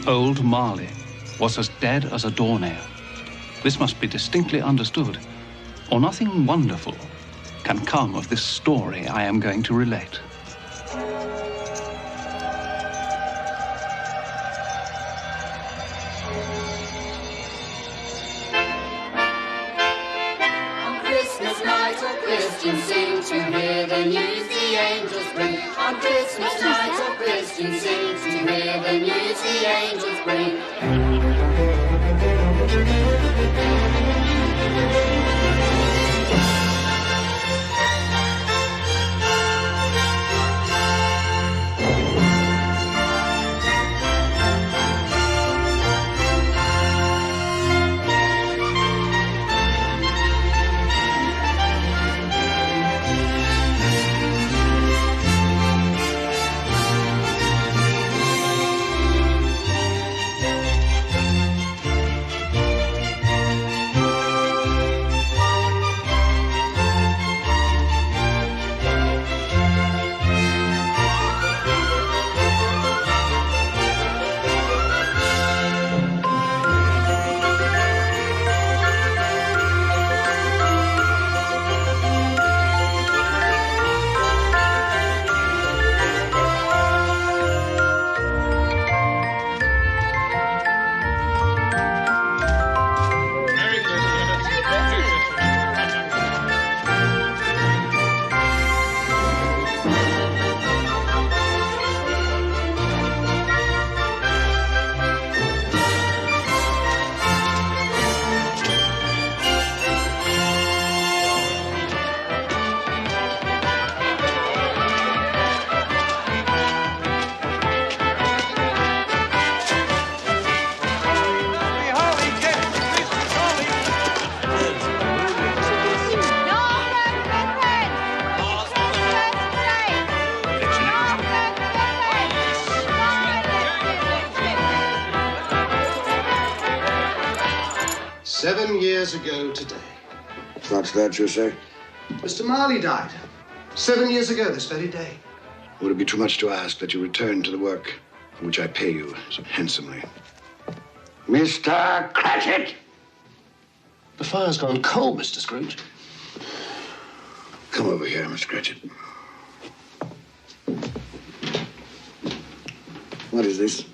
Old Marley was as dead as a doornail. This must be distinctly understood, or nothing wonderful can come of this story I am going to relate. On Christmas night all Christians sing to hear the news the angels bring. On Christmas night all Christians sing to hear the news the angels bring. 7 years ago today. What's that you say? Mr. Marley died. 7 years ago this very day. Would it be too much to ask that you return to the work for which I pay you so handsomely? Mr. Cratchit! The fire's gone cold, Mr. Scrooge. Come over here, Mr. Cratchit. What is this?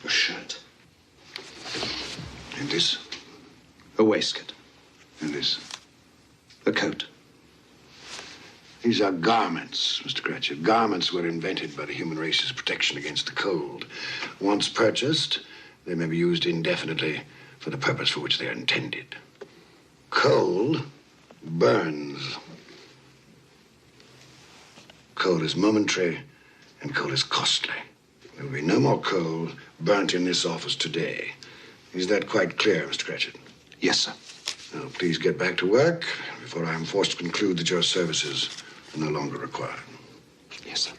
A shirt. And this? A waistcoat. And this? A coat. These are garments, Mr. Cratchit. Garments were invented by the human race's protection against the cold. Once purchased, they may be used indefinitely for the purpose for which they are intended. Coal burns. Coal is momentary, and coal is costly. There will be no more coal burnt in this office today. Is that quite clear, Mr. Cratchit? Yes, sir. Now, please get back to work before I am forced to conclude that your services are no longer required. Yes, sir.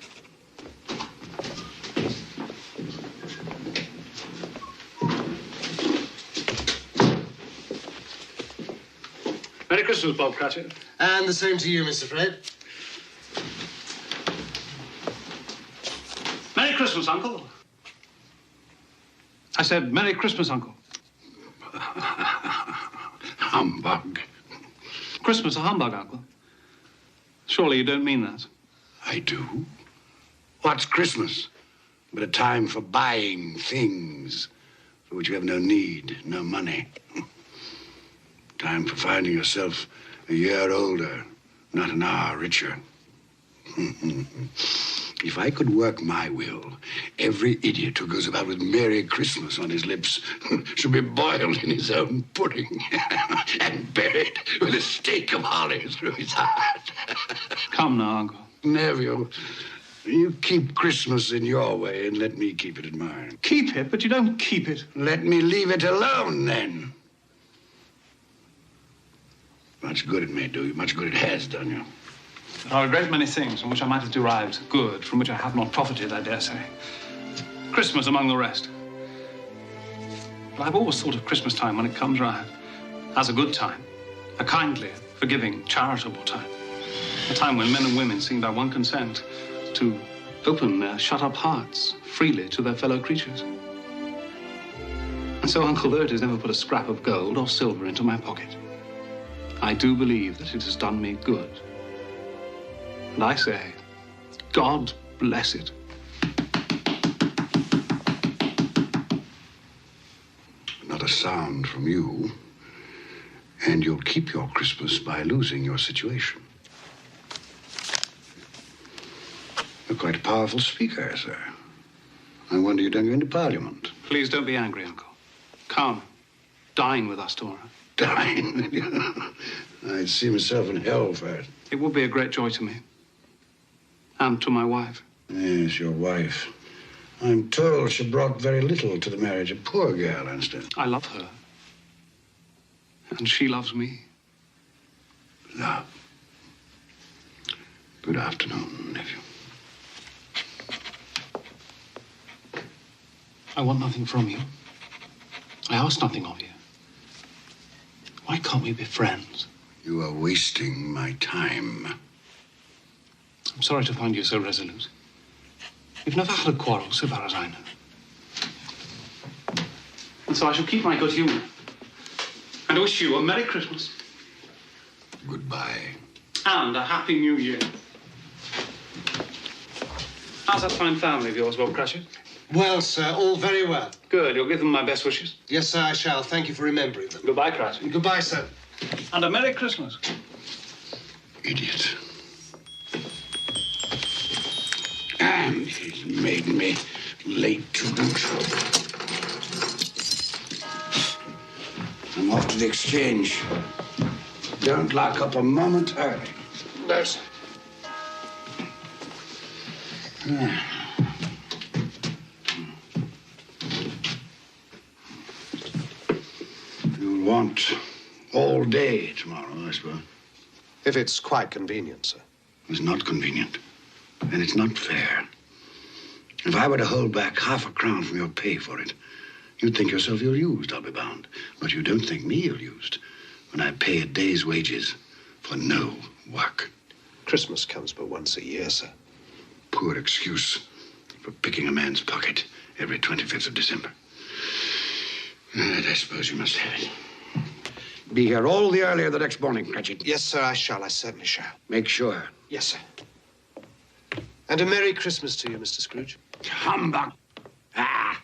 Merry Christmas, Bob Cratchit. And the same to you, Mr. Fred. Merry Christmas, Uncle. I said, Merry Christmas, Uncle. Humbug. Christmas a humbug, Uncle. Surely you don't mean that. I do. What's Christmas but a time for buying things for which you have no need, no money? Time for finding yourself a year older, not an hour richer. If I could work my will, every idiot who goes about with Merry Christmas on his lips should be boiled in his own pudding and buried with a stake of holly through his heart. Come now, Uncle. Neville, you keep Christmas in your way and let me keep it in mine. Keep it, but you don't keep it. Let me leave it alone, then. Much good it may do you, much good it has done you. There are a great many things from which I might have derived good, from which I have not profited, I dare say. Christmas among the rest. But I've always thought of Christmas time when it comes round as a good time, a kindly, forgiving, charitable time. A time when men and women seem by one consent to open their shut-up hearts freely to their fellow creatures. And so Uncle Bert has never put a scrap of gold or silver into my pocket. I do believe that it has done me good. And I say, God bless it. Not a sound from you, and you'll keep your Christmas by losing your situation. You're quite a powerful speaker, sir. I wonder you don't go into Parliament. Please don't be angry, Uncle. Come, dine with us tomorrow. Dine? I'd see myself in hell for it. It would be a great joy to me. And to my wife. Yes, your wife. I'm told she brought very little to the marriage. A poor girl, I understand. I love her. And she loves me. Love. Good afternoon, nephew. I want nothing from you. I ask nothing of you. Why can't we be friends? You are wasting my time. I'm sorry to find you so resolute. We've never had a quarrel, so far as I know. And so I shall keep my good humor. And wish you a Merry Christmas. Goodbye. And a Happy New Year. How's that fine family of yours, Lord Cratchit? Well, sir, all very well. Good. You'll give them my best wishes. Yes, sir, I shall. Thank you for remembering them. Goodbye, Cratchit. Goodbye, sir. And a Merry Christmas. Idiot. And he's made me late to boot. I'm off to the exchange. Don't lock up a moment early. No, sir. You'll want all day tomorrow, I suppose. If it's quite convenient, sir. It's not convenient. And it's not fair. If I were to hold back half a crown from your pay for it, you'd think yourself ill-used, I'll be bound. But you don't think me ill-used when I pay a day's wages for no work. Christmas comes but once a year, sir. Poor excuse for picking a man's pocket every 25th of December. And I suppose you must have it. Be here all the earlier the next morning, Cratchit. Yes, sir, I shall. I certainly shall. Make sure. Yes, sir. And a Merry Christmas to you, Mr. Scrooge. Humbug. Ah.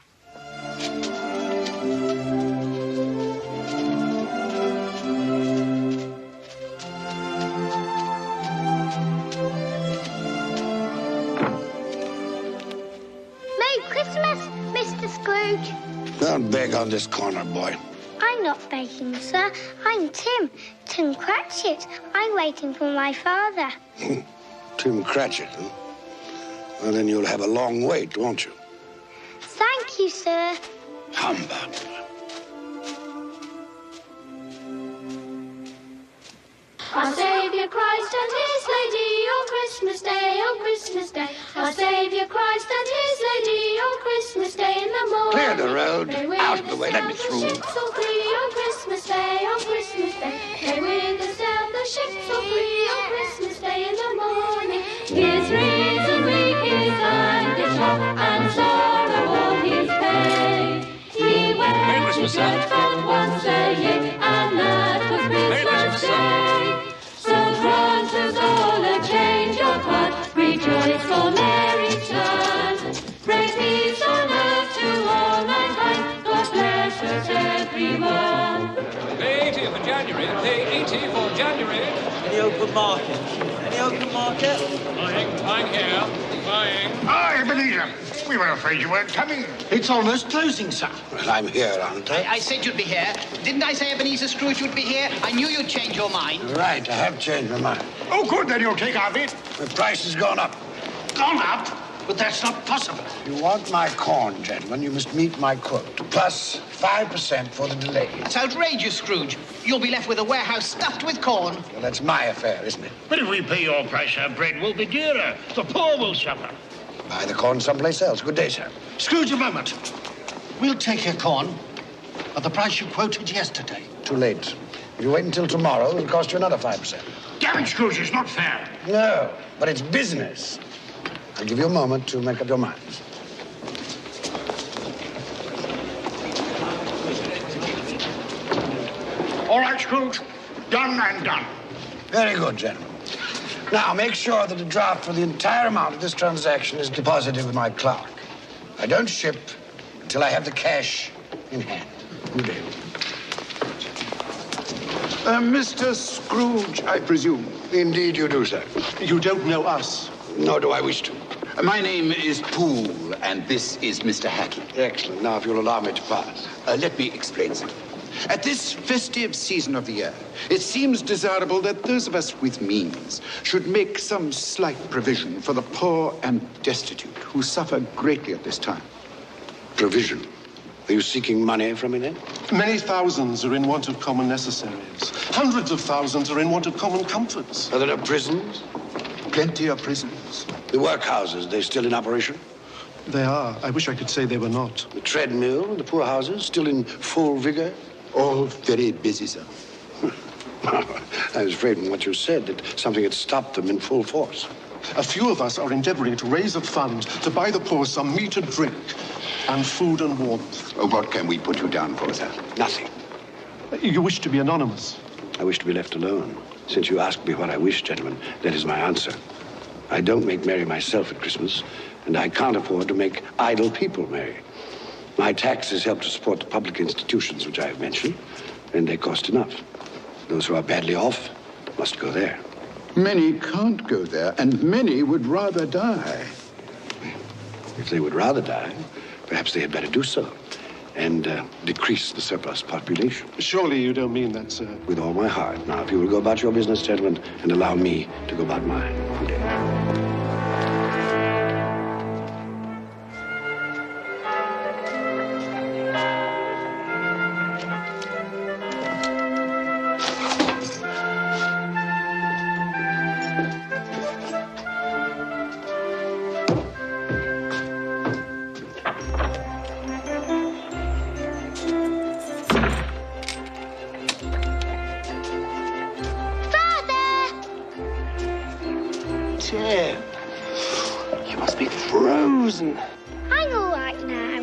Merry Christmas, Mr. Scrooge. Don't beg on this corner, boy. I'm not begging, sir. I'm Tim Cratchit. I'm waiting for my father. Tim Cratchit, huh? Well, then you'll have a long wait, won't you? Thank you, sir. Humbug. Our Saviour Christ and His Lady, on Christmas Day, on Christmas Day. Our Saviour Christ and His Lady, on Christmas Day in the morning. Clear the road. Out of the way, let me through. Ships all free on Christmas Day, on Christmas Day. They with us down the ships all free on Christmas Day in the morning. His reason weak, his anguish off, and sorrow all his pain. He went to church but once a year, and that was Christmas Day. So grant us all a change of heart, rejoice for Mary's return. Bring peace on earth to all mankind, God bless us everyone. Pay 80 for January, pay 80 for January. Any open market? Any open market? Buying here, buying. Ah, Ebenezer, we were afraid you weren't coming. It's almost closing, sir. Well, I'm here, aren't I? I said you'd be here. Didn't I say Ebenezer Scrooge would be here? I knew you'd change your mind. Right, I have changed my mind. Oh, good, then you'll take our bid. The price has gone up. Gone up? But that's not possible. If you want my corn, gentlemen, you must meet my quote. Plus 5% for the delay. It's outrageous, Scrooge. You'll be left with a warehouse stuffed with corn. Well, that's my affair, isn't it? But if we pay your price, our bread will be dearer. The poor will suffer. Buy the corn someplace else. Good day, sir. Scrooge, a moment. We'll take your corn at the price you quoted yesterday. Too late. If you wait until tomorrow, it'll cost you another 5%. Damn it, Scrooge, it's not fair. No, but it's business. I'll give you a moment to make up your minds. Scrooge. Done and done. Very good, gentlemen. Now, make sure that a draft for the entire amount of this transaction is deposited with my clerk. I don't ship until I have the cash in hand. Good day. Mr. Scrooge, I presume. Indeed you do, sir. You don't know us. Nor do I wish to. My name is Poole, and this is Mr. Hackett. Excellent. Now, if you'll allow me to pass. Let me explain, sir. At this festive season of the year, it seems desirable that those of us with means should make some slight provision for the poor and destitute who suffer greatly at this time. Provision? Are you seeking money from me, then? Many thousands are in want of common necessaries. Hundreds of thousands are in want of common comforts. Are there no prisons? Plenty of prisons. The workhouses, they still in operation? They are. I wish I could say they were not. The treadmill, the poorhouses, still in full vigor? All very busy, sir. I was afraid from what you said that something had stopped them in full force. A few of us are endeavoring to raise a fund to buy the poor some meat and drink and food and warmth. What can we put you down for, sir? Nothing. You wish to be anonymous? I wish to be left alone. Since you asked me what I wish, gentlemen, that is my answer. I don't make merry myself at Christmas, and I can't afford to make idle people merry. My taxes help to support the public institutions which I have mentioned, and they cost enough. Those who are badly off must go there. Many can't go there, and many would rather die. If they would rather die, perhaps they had better do so, and decrease the surplus population. Surely you don't mean that, sir. With all my heart. Now, if you will go about your business, gentlemen, and allow me to go about mine. Good day. Tim, you must be frozen. I'm all right now.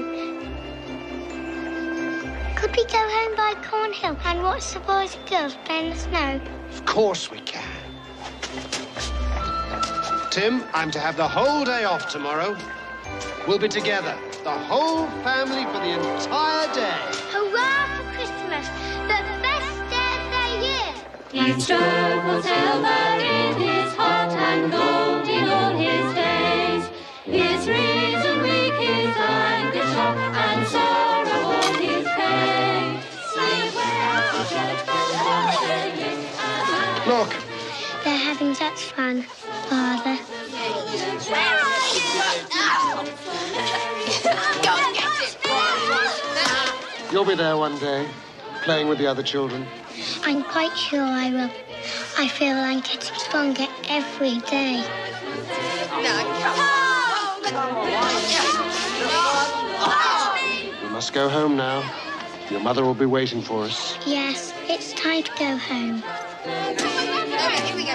Could we go home by Cornhill and watch the boys and girls play in the snow? Of course we can. Tim, I'm to have the whole day off tomorrow. We'll be together, the whole family, for the entire day. Hurrah for Christmas, the best day of the year. He strove for silver in his heart and gold in all his days. His reason weak, his anger sharp, and sorrow all his pain. He went to church and singing and Look, They're having such fun, Father. Where are you? Go and get it. you'll be there one day, playing with the other children. I'm quite sure I will. I feel I'm getting stronger every day. We must go home now. Your mother will be waiting for us. Yes, it's time to go home. Here we go.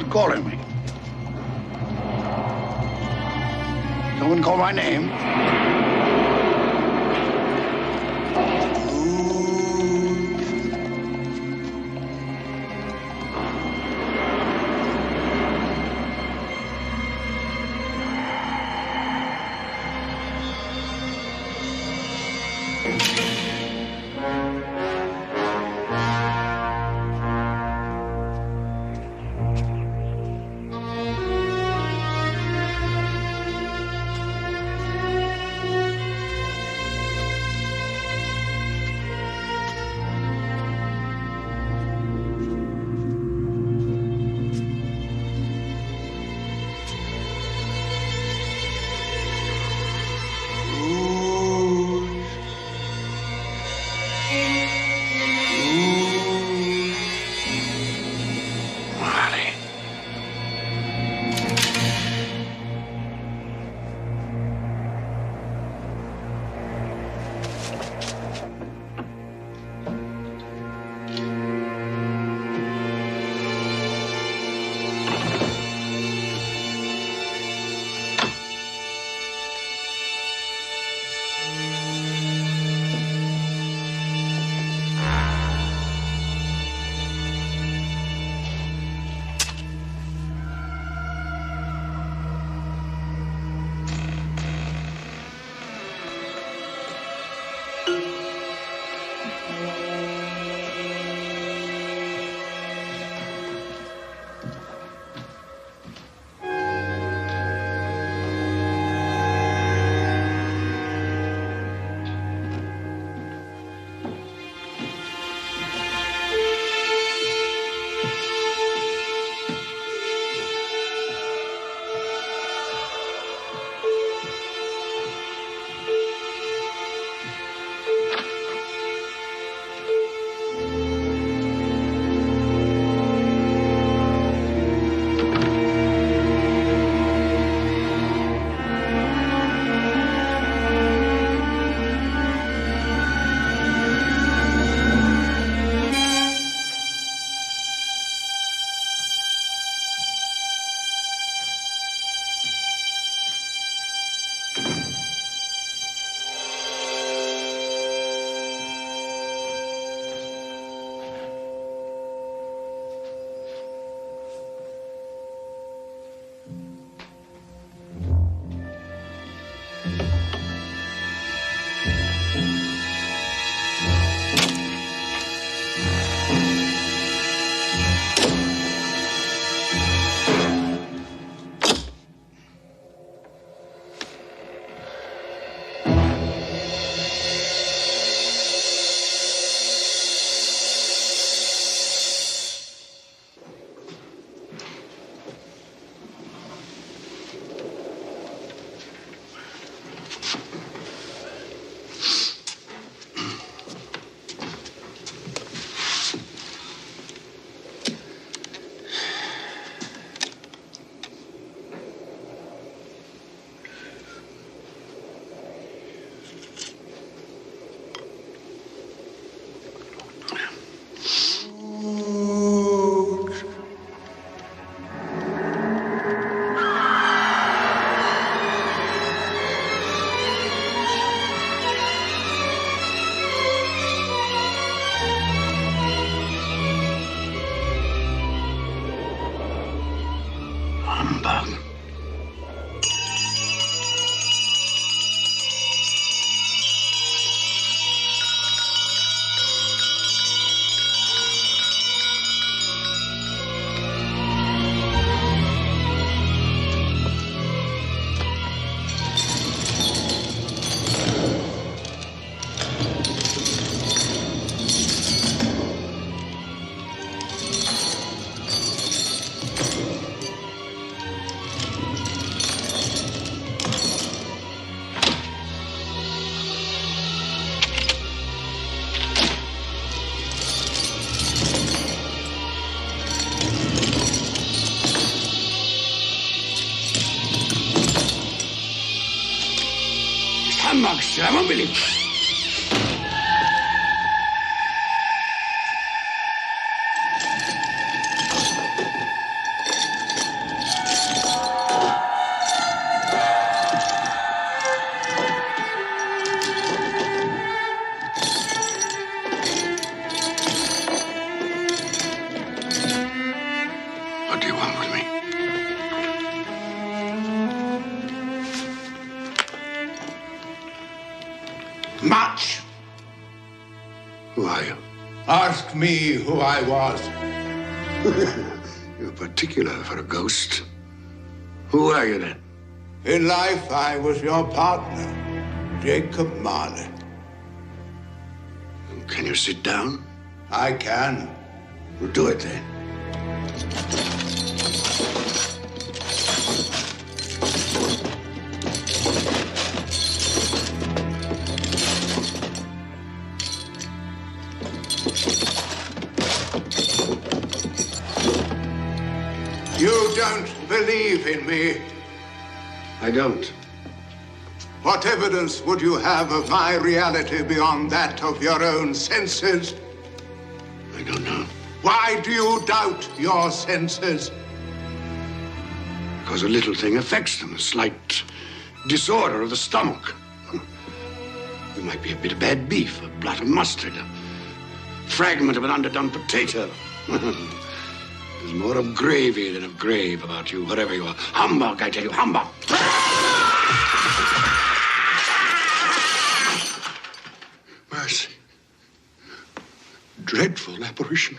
Calling me. No one call my name. said I won't believe it. What do you want with me? Much. Who are you? Ask me who I was. You're particular for a ghost. Who are you then? In life, I was your partner, Jacob Marley. Can you sit down? I can. We'll do it then. You don't believe in me. I don't. What evidence would you have of my reality beyond that of your own senses? I don't know. Why do you doubt your senses? Because a little thing affects them, a slight disorder of the stomach. It might be a bit of bad beef, a blot of mustard, a fragment of an underdone potato. There's more of gravy than of grave about you, whatever you are. Humbug, I tell you, humbug! Mercy. Dreadful apparition.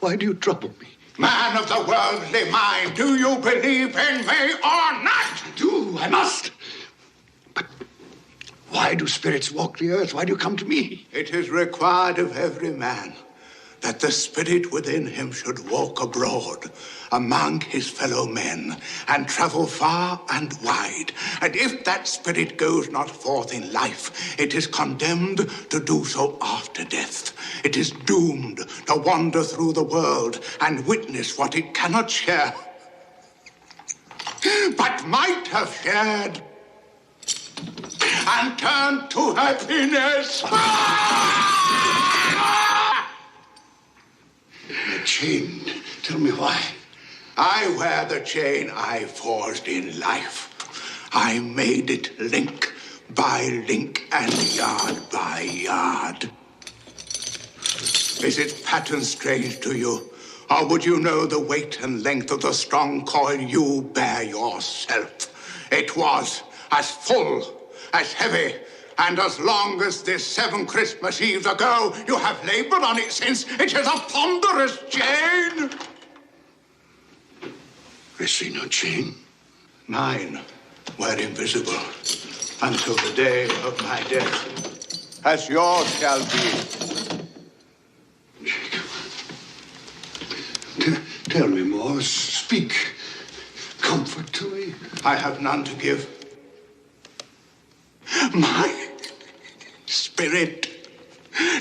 Why do you trouble me? Man of the worldly mind, do you believe in me or not? I do, I must. But why do spirits walk the earth? Why do you come to me? It is required of every man that the spirit within him should walk abroad among his fellow men and travel far and wide. And if that spirit goes not forth in life, it is condemned to do so after death. It is doomed to wander through the world and witness what it cannot share, but might have shared, and turn to happiness. The chain. Tell me why. I wear the chain I forged in life. I made it link by link and yard by yard. Is its pattern strange to you? Or would you know the weight and length of the strong coil you bear yourself? It was as full, as heavy, and as long as this 7 Christmas Eves ago, you have labored on it since. It is a ponderous chain. I see no chain. Mine were invisible until the day of my death, as yours shall be. Jacob, tell me more. Speak comfort to me. I have none to give. My spirit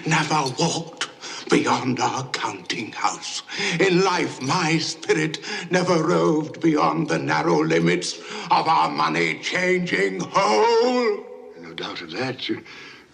never walked beyond our counting house. In life, my spirit never roved beyond the narrow limits of our money-changing hole. No doubt of that. You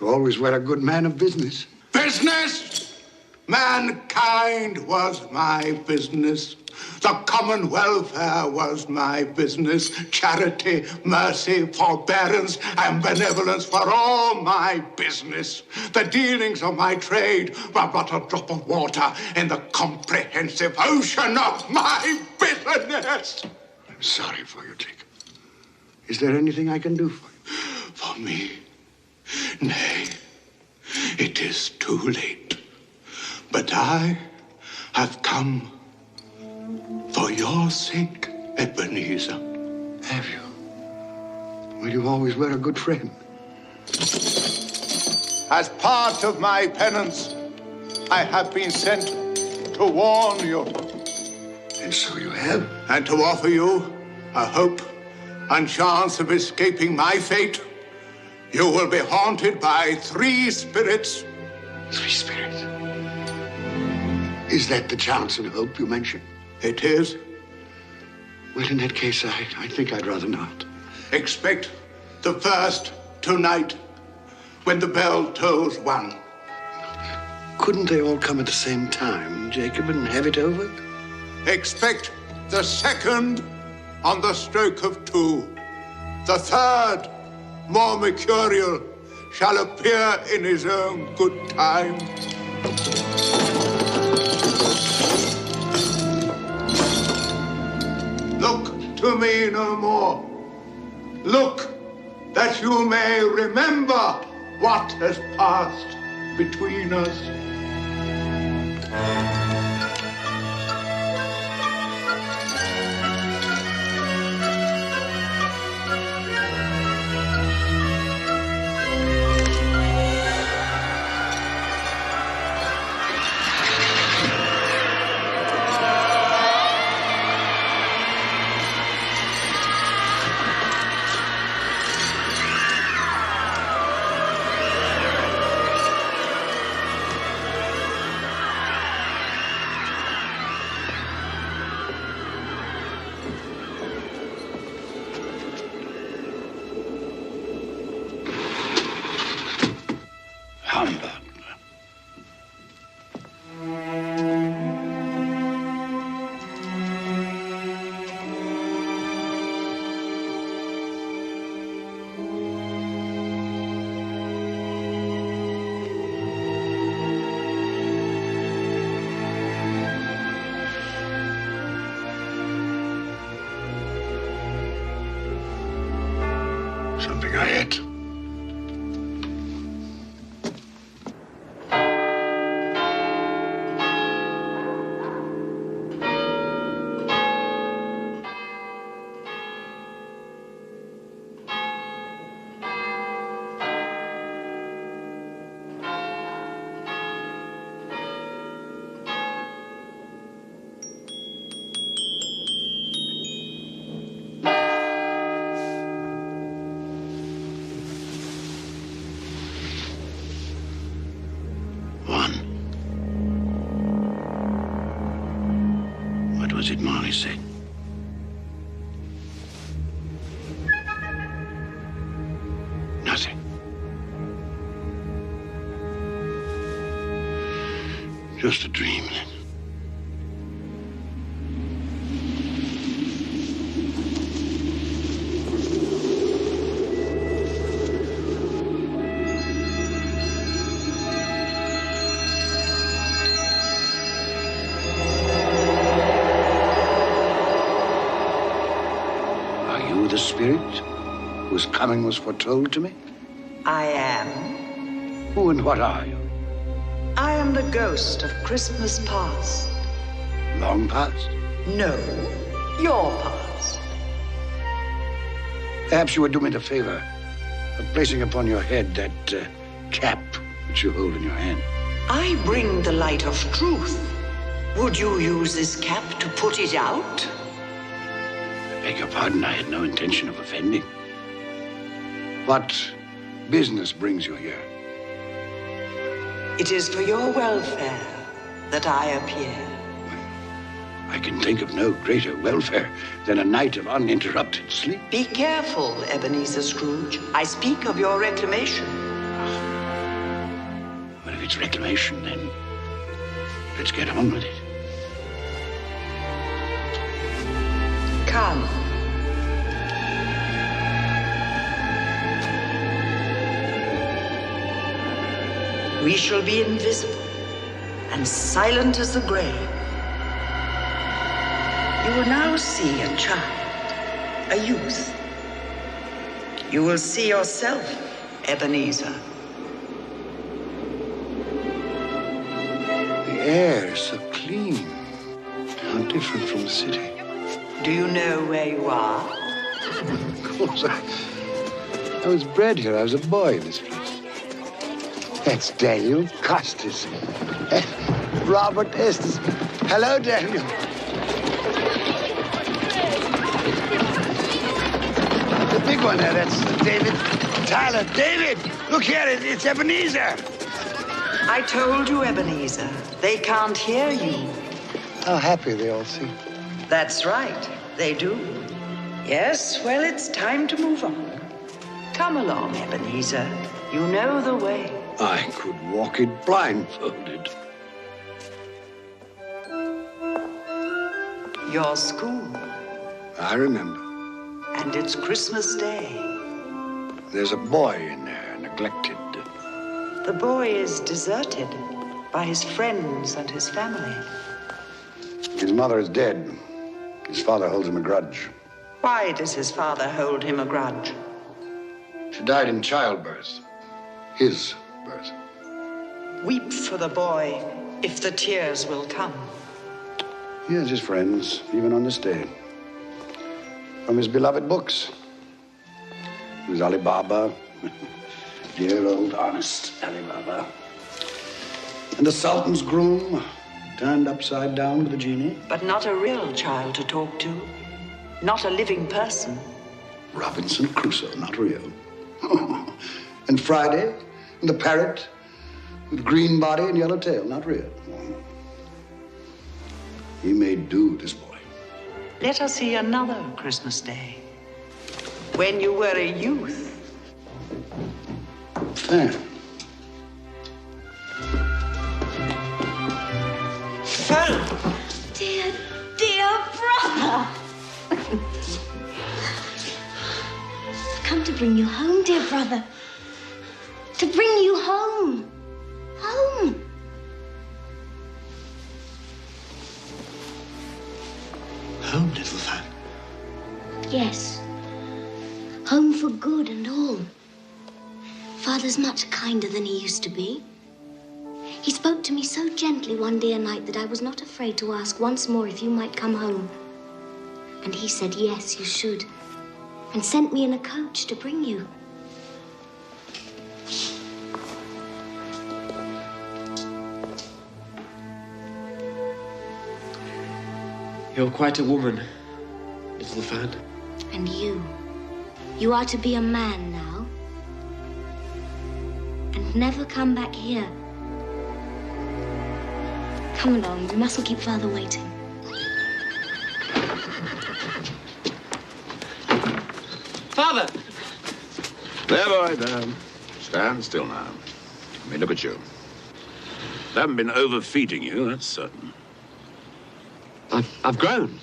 always were a good man of business. Business? Mankind was my business. The common welfare was my business. Charity, mercy, forbearance, and benevolence were all my business. The dealings of my trade were but a drop of water in the comprehensive ocean of my business. I'm sorry for you, Jacob. Is there anything I can do for you? For me? Nay, it is too late. But I have come for your sake, Ebenezer. Have you? Well, you always were a good friend. As part of my penance, I have been sent to warn you. And so you have? And to offer you a hope and chance of escaping my fate. You will be haunted by 3 spirits. 3 spirits? Is that the chance and hope you mentioned? It is. Well, in that case, I think I'd rather not. Expect the first tonight. when the bell tolls 1. Couldn't they all come at the same time, Jacob, and have it over? Expect the 2nd on the stroke of 2. The 3rd, more mercurial, shall appear in his own good time. Look to me no more. Look, that you may remember what has passed between us. Something I ate. What was it Marley said? Nothing. Just a dream, then. The spirit whose coming was foretold to me? I am. Who and what are you? I am the ghost of Christmas past. Long past? No, your past. Perhaps you would do me the favor of placing upon your head that cap which you hold in your hand. I bring the light of truth. Would you use this cap to put it out? I beg your pardon, I had no intention of offending. What business brings you here? It is for your welfare that I appear. I can think of no greater welfare than a night of uninterrupted sleep. Be careful, Ebenezer Scrooge. I speak of your reclamation. Well, if it's reclamation, then let's get on with it. Come. We shall be invisible and silent as the grave. You will now see a child, a youth. You will see yourself, Ebenezer. The air is so clean. How different from the city. Do you know where you are? Of course, I was bred here. I was a boy in this place. That's Daniel Custis. Robert Estes. Hello, Daniel. The big one there, that's David Tyler. David, look here, it's Ebenezer. I told you, Ebenezer. They can't hear you. How happy they all seem. That's right, they do. Yes, well, it's time to move on. Come along, Ebenezer. You know the way. I could walk it blindfolded. Your school. I remember. And it's Christmas Day. There's a boy in there, neglected. The boy is deserted by his friends and his family. His mother is dead. His father holds him a grudge. Why does his father hold him a grudge? She died in childbirth. His birth. Weep for the boy if the tears will come. He has his friends, even on this day. From his beloved books. There's Ali Baba. Dear old honest Ali Baba. And the Sultan's groom, turned upside down with the genie. But not a real child to talk to. Not a living person. Robinson Crusoe, not real. And Friday, and the parrot with green body and yellow tail, not real. He made do, this boy. Let us see another Christmas Day. When you were a youth. Fan. Fan! Dear, dear brother. I've come to bring you home, dear brother. To bring you home. Home. Home, little Fan. Yes. Home for good and all. Father's much kinder than he used to be. He spoke to me so gently one dear night that I was not afraid to ask once more if you might come home. And he said, yes, you should. And sent me in a coach to bring you. You're quite a woman, little Fan. And you are to be a man now. And never come back here. Come along, we mustn't keep Father waiting. Father! There, boy, there. Stand still now. Let me look at you. They haven't been overfeeding you, that's certain. I've grown,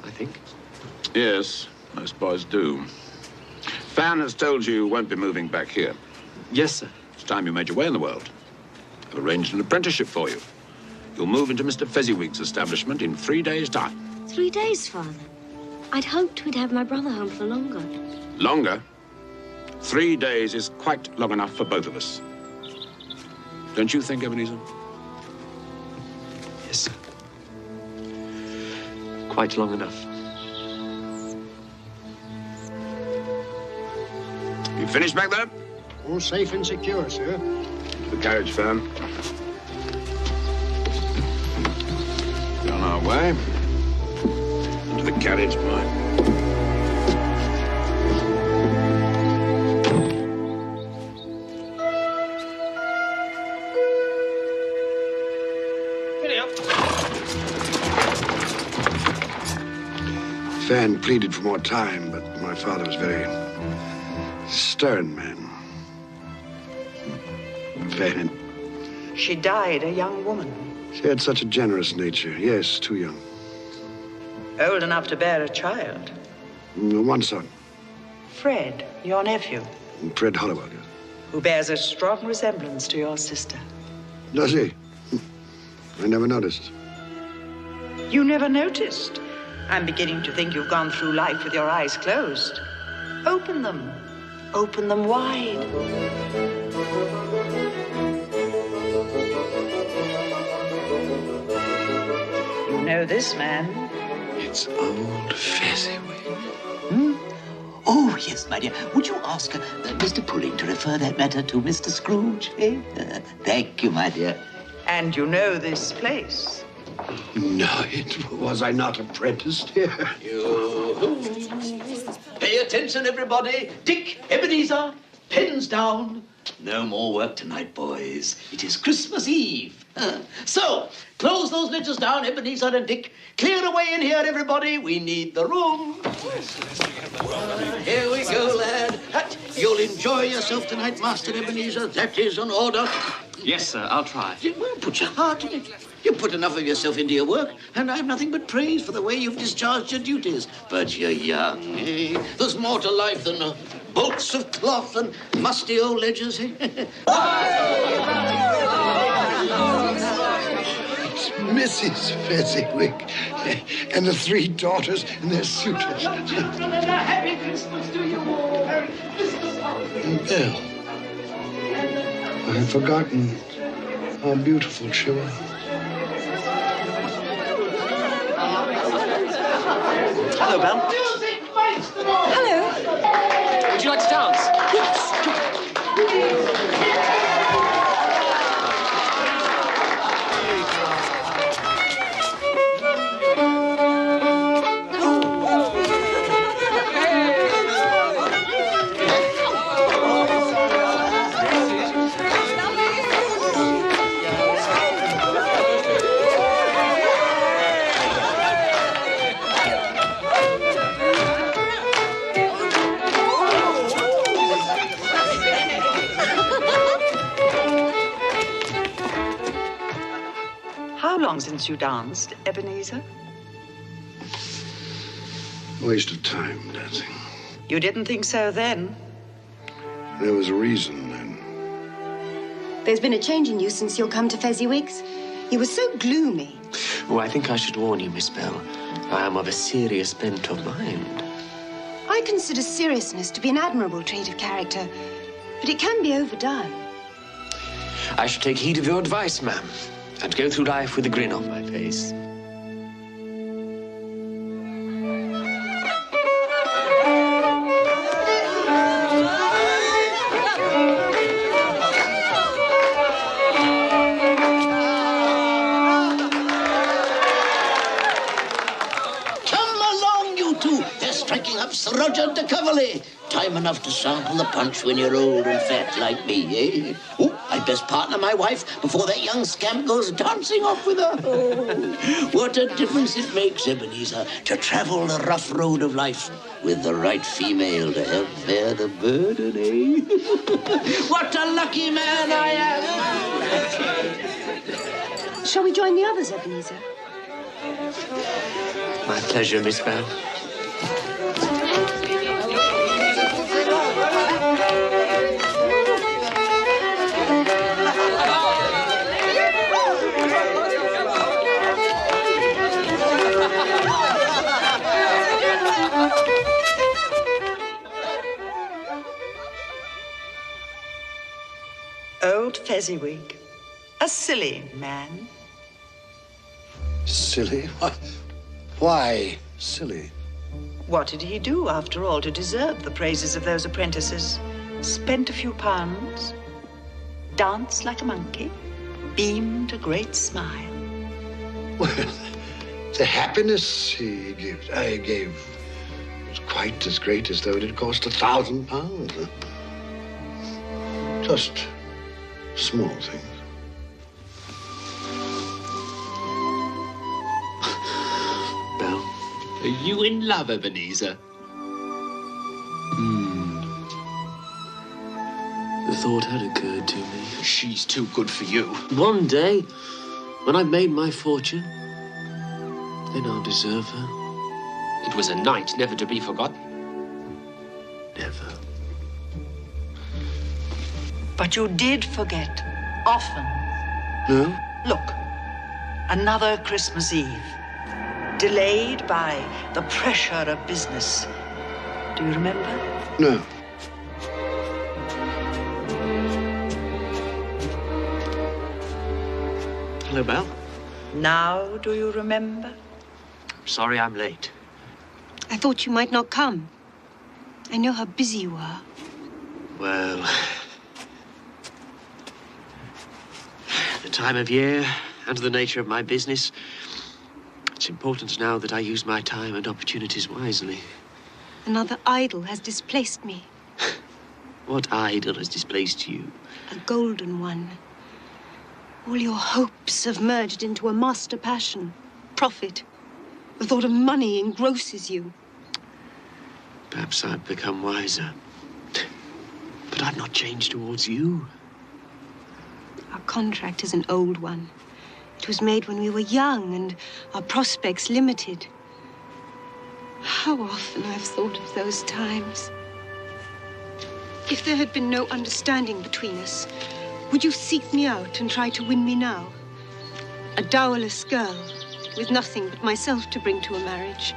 I think. Yes, most boys do. Fan has told you won't be moving back here. Yes, sir. It's time you made your way in the world. I've arranged an apprenticeship for you. You'll move into Mr. Fezziwig's establishment in 3 days' time. 3 days, Father. I'd hoped we'd have my brother home for longer. Longer? 3 days is quite long enough for both of us. Don't you think, Ebenezer? Yes, sir. Quite long enough. You finished back there? All safe and secure, sir. The carriage, Fan. We're on our way. Into the carriage, boy. Fan pleaded for more time, but my father was a very stern man. Fan. She died a young woman. She had such a generous nature. Yes, too young. Old enough to bear a child. One son. Fred, your nephew, Fred Hollowell. who bears a strong resemblance to your sister. Does he? I never noticed. You never noticed? I'm beginning to think you've gone through life with your eyes closed. Open them. Open them wide. You know this man? It's old Fezziwig. Hmm? Oh, yes, my dear. Would you ask Mr. Pulling to refer that matter to Mr. Scrooge? Eh? Thank you, my dear. And you know this place? No, was I not apprenticed here? Pay attention, everybody. Dick, Ebenezer, pens down. No more work tonight, boys. It is Christmas Eve. So, close those ledgers down, Ebenezer and Dick. Clear away in here, everybody. We need the room. Here we go, lad. You'll enjoy yourself tonight, Master Ebenezer. That is an order. Yes, sir, I'll try. Well, put your heart in it. You put enough of yourself into your work, and I've nothing but praise for the way you've discharged your duties. But you're young, eh? There's more to life than bolts of cloth and musty old ledgers, eh? It's Mrs. Fezziwig and the 3 daughters and their suitors. Happy Christmas to you all. Merry Christmas. And Belle, I had forgotten how beautiful she was. Hello, Belle. Hello. Would you like to dance? Yes. How long since you danced, Ebenezer? Waste of time, dancing. You didn't think so then? There was a reason then. There's been a change in you since you'll come to Fezziwig's. You were so gloomy. Oh, I think I should warn you, Miss Bell. I am of a serious bent of mind. I consider seriousness to be an admirable trait of character, but it can be overdone. I should take heed of your advice, ma'am, and go through life with a grin on my face. Sir Roger de Coverley. Time enough to sample the punch when you're old and fat like me, eh? Oh, I'd best partner my wife before that young scamp goes dancing off with her. Oh, what a difference it makes, Ebenezer, to travel the rough road of life with the right female to help bear the burden, eh? What a lucky man I am! Shall we join the others, Ebenezer? My pleasure, Miss Bell. Old Fezziwig, a silly man. Silly? Why silly? What did he do, after all, to deserve the praises of those apprentices? Spent a few pounds, danced like a monkey, beamed a great smile. Well, the happiness he gave was quite as great as though it had cost £1,000. Just small things. Belle? Are you in love, Ebenezer? The thought had occurred to me. She's too good for you. One day, when I've made my fortune, then I'll deserve her. It was a night never to be forgotten. Never. But you did forget, often. No? Look, another Christmas Eve, delayed by the pressure of business. Do you remember? No. Hello, Belle. Now do you remember? Sorry I'm late. I thought you might not come. I know how busy you are. Well, the time of year and the nature of my business, it's important now that I use my time and opportunities wisely. Another idol has displaced me. What idol has displaced you? A golden one. All your hopes have merged into a master passion. Profit. The thought of money engrosses you. Perhaps I've become wiser. But I've not changed towards you. Our contract is an old one. It was made when we were young and our prospects limited. How often I've thought of those times. If there had been no understanding between us, would you seek me out and try to win me now? A dowerless girl with nothing but myself to bring to a marriage.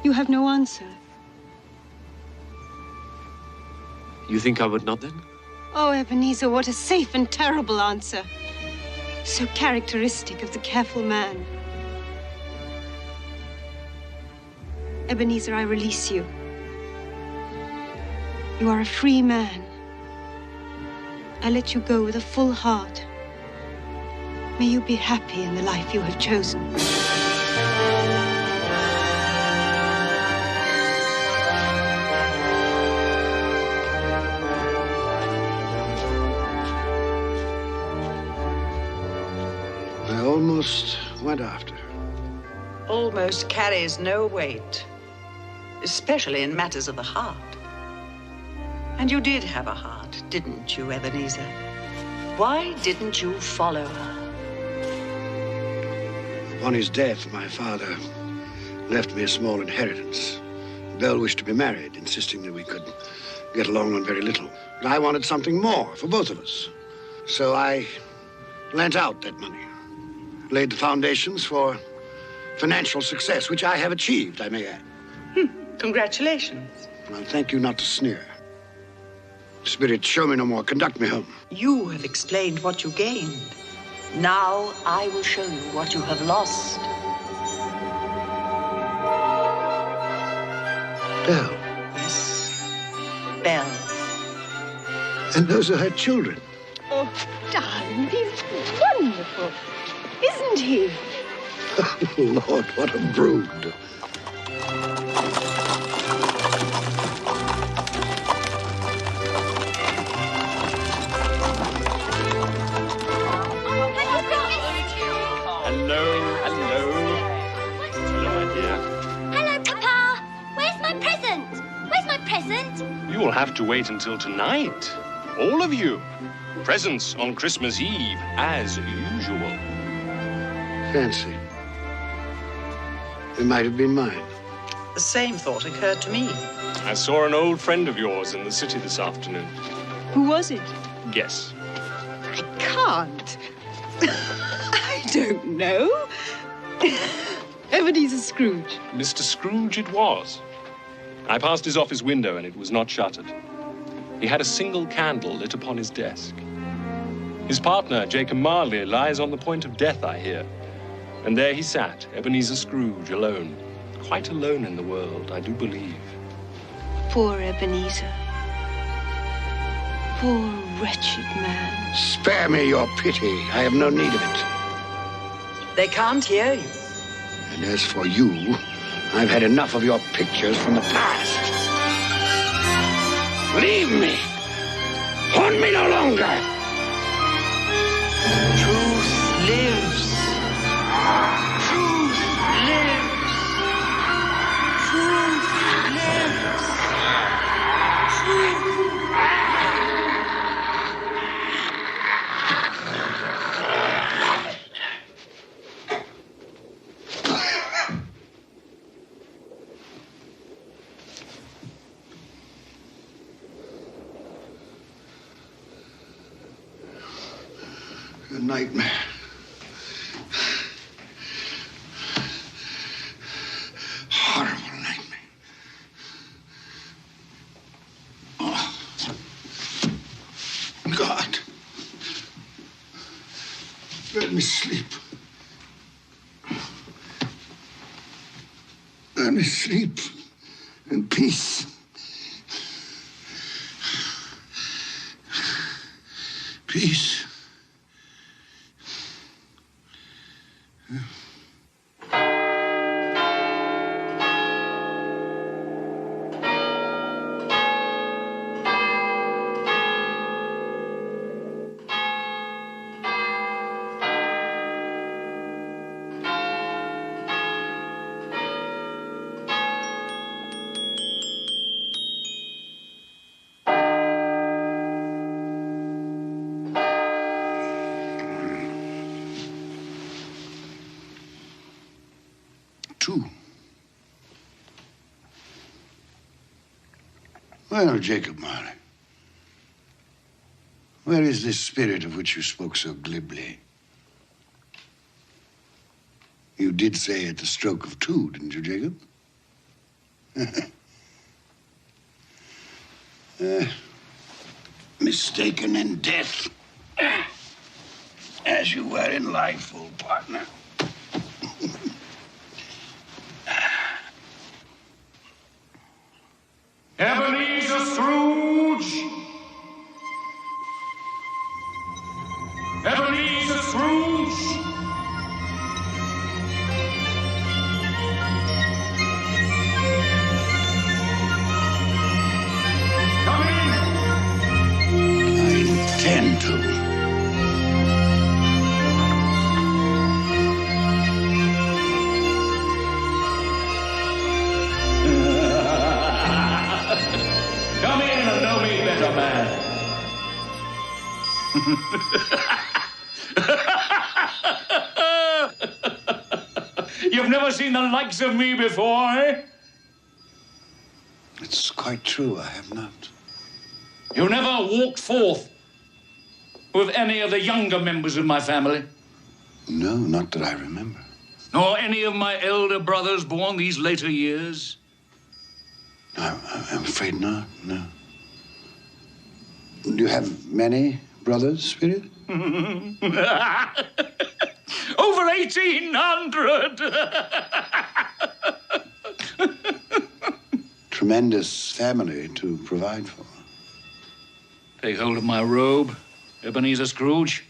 You have no answer. You think I would not, then? Oh, Ebenezer, what a safe and terrible answer. So characteristic of the careful man. Ebenezer, I release you. You are a free man. I let you go with a full heart. May you be happy in the life you have chosen. I almost went after her. Almost carries no weight, especially in matters of the heart. And you did have a heart, didn't you, Ebenezer? Why didn't you follow her? Upon his death, my father left me a small inheritance. Belle wished to be married, insisting that we could get along on very little. But I wanted something more for both of us. So I lent out that money, laid the foundations for financial success, which I have achieved, I may add. Congratulations. Well, thank you not to sneer. Spirit, show me no more. Conduct me home. You have explained what you gained. Now I will show you what you have lost. Belle. Yes, Belle. And those are her children. Oh, darling, he's wonderful, isn't he? Oh, Lord, what a brood. You will have to wait until tonight. All of you. Presents on Christmas Eve, as usual. Fancy. It might have been mine. The same thought occurred to me. I saw an old friend of yours in the city this afternoon. Who was it? Guess. I can't. I don't know. Ebenezer Scrooge. Mr. Scrooge it was. I passed his office window and it was not shuttered. He had a single candle lit upon his desk. His partner, Jacob Marley, lies on the point of death, I hear. And there he sat, Ebenezer Scrooge, alone. Quite alone in the world, I do believe. Poor Ebenezer. Poor wretched man. Spare me your pity. I have no need of it. They can't hear you. And as for you, I've had enough of your pictures from the past. Leave me. Haunt me no longer. Truth lives. Truth lives. Truth lives. Truth. A nightmare. Horrible nightmare. Oh. God. Let me sleep. Let me sleep in peace. Peace. too. Well, Jacob Marley, where is this spirit of which you spoke so glibly? You did say at the stroke of two, didn't you, Jacob? Mistaken in death, as you were in life, old partner. Ebenezer Scrooge! Ebenezer Scrooge! Come in! I intend to. Come in and know me better, man. You've never seen the likes of me before, eh? It's quite true, I have not. You never walked forth with any of the younger members of my family? No, not that I remember. Nor any of my elder brothers born these later years? I'm afraid not, no. Do you have many brothers, Spirit? Over 1,800! Tremendous family to provide for. Take hold of my robe, Ebenezer Scrooge.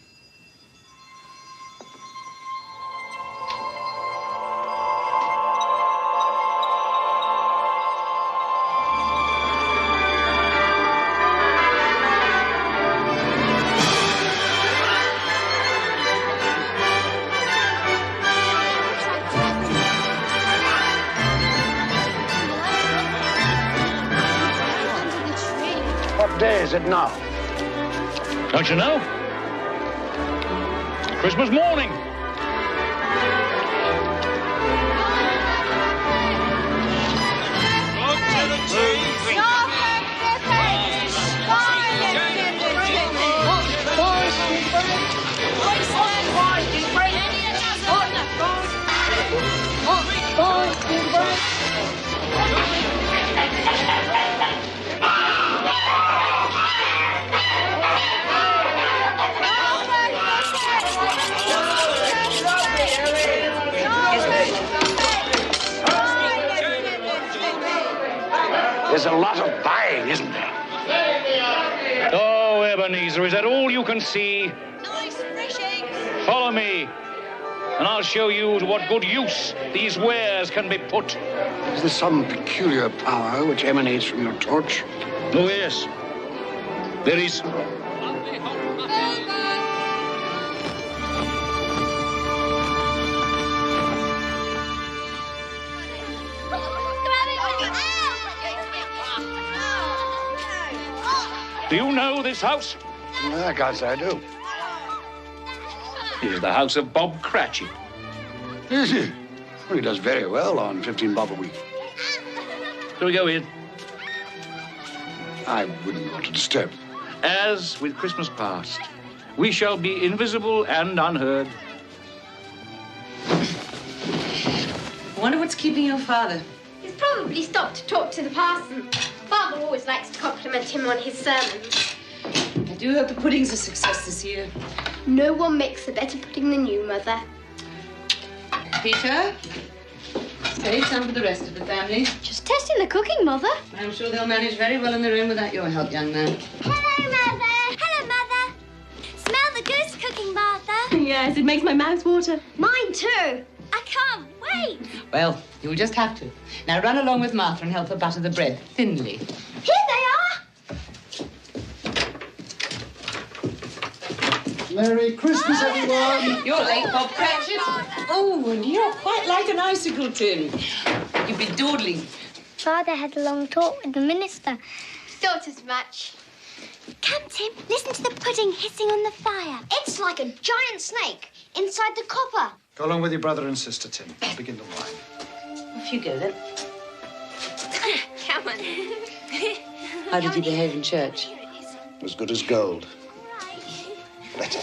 What day is it now? Don't you know? Christmas morning. There's a lot of buying, isn't there? Oh, Ebenezer, is that all you can see? Nice fishing. Follow me, and I'll show you to what good use these wares can be put. Is there some peculiar power which emanates from your torch? Oh, yes. There is. Do you know this house? I can't say I do. It is the house of Bob Cratchit. Is he? Well, he does very well on 15 bob a week. Shall we go in? I wouldn't want to disturb him. As with Christmas past, we shall be invisible and unheard. I wonder what's keeping your father. He's probably stopped to talk to the parson. Father always likes to compliment him on his sermons. I do hope the pudding's a success this year. No one makes a better pudding than you, Mother. Peter, take some for the rest of the family. Just testing the cooking, Mother. I'm sure they'll manage very well on their own without your help, young man. Hello, Mother. Hello, Mother. Smell the goose cooking, Martha. Yes, it makes my mouth water. Mine too. I can't wait. Well, you'll just have to. Now run along with Martha and help her butter the bread thinly. Here they are. Merry Christmas, everyone. You're late, Bob Cratchit. Oh, and you're quite like an icicle tin. You've been dawdling. Father had a long talk with the minister. Thought as much. Come, Tim, listen to the pudding hissing on the fire. It's like a giant snake inside the copper. Go along with your brother and sister, Tim. I'll begin the wine. Off you go, then. Come on. How did you behave in church? As good as gold. Better.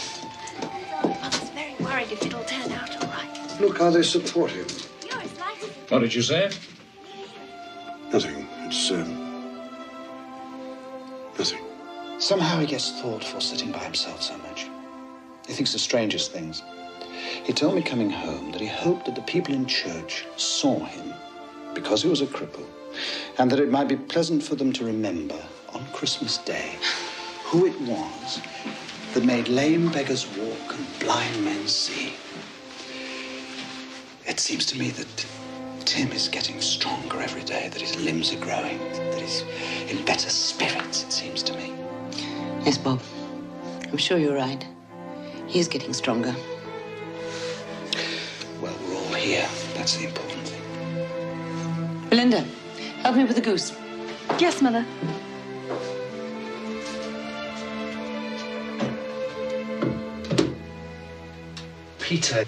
Mother's very worried if it'll turn out all right. Look how they support him. What did you say? Nothing. It's, nothing. Somehow he gets thoughtful sitting by himself so much. He thinks the strangest things. He told me coming home that he hoped that the people in church saw him because he was a cripple, and that it might be pleasant for them to remember on Christmas Day who it was that made lame beggars walk and blind men see. It seems to me that Tim is getting stronger every day, that his limbs are growing, that he's in better spirits, it seems to me. Yes, Bob. I'm sure you're right. He is getting stronger. Well, we're all here. That's the important thing. Belinda, help me with the goose. Yes, Mother. Peter,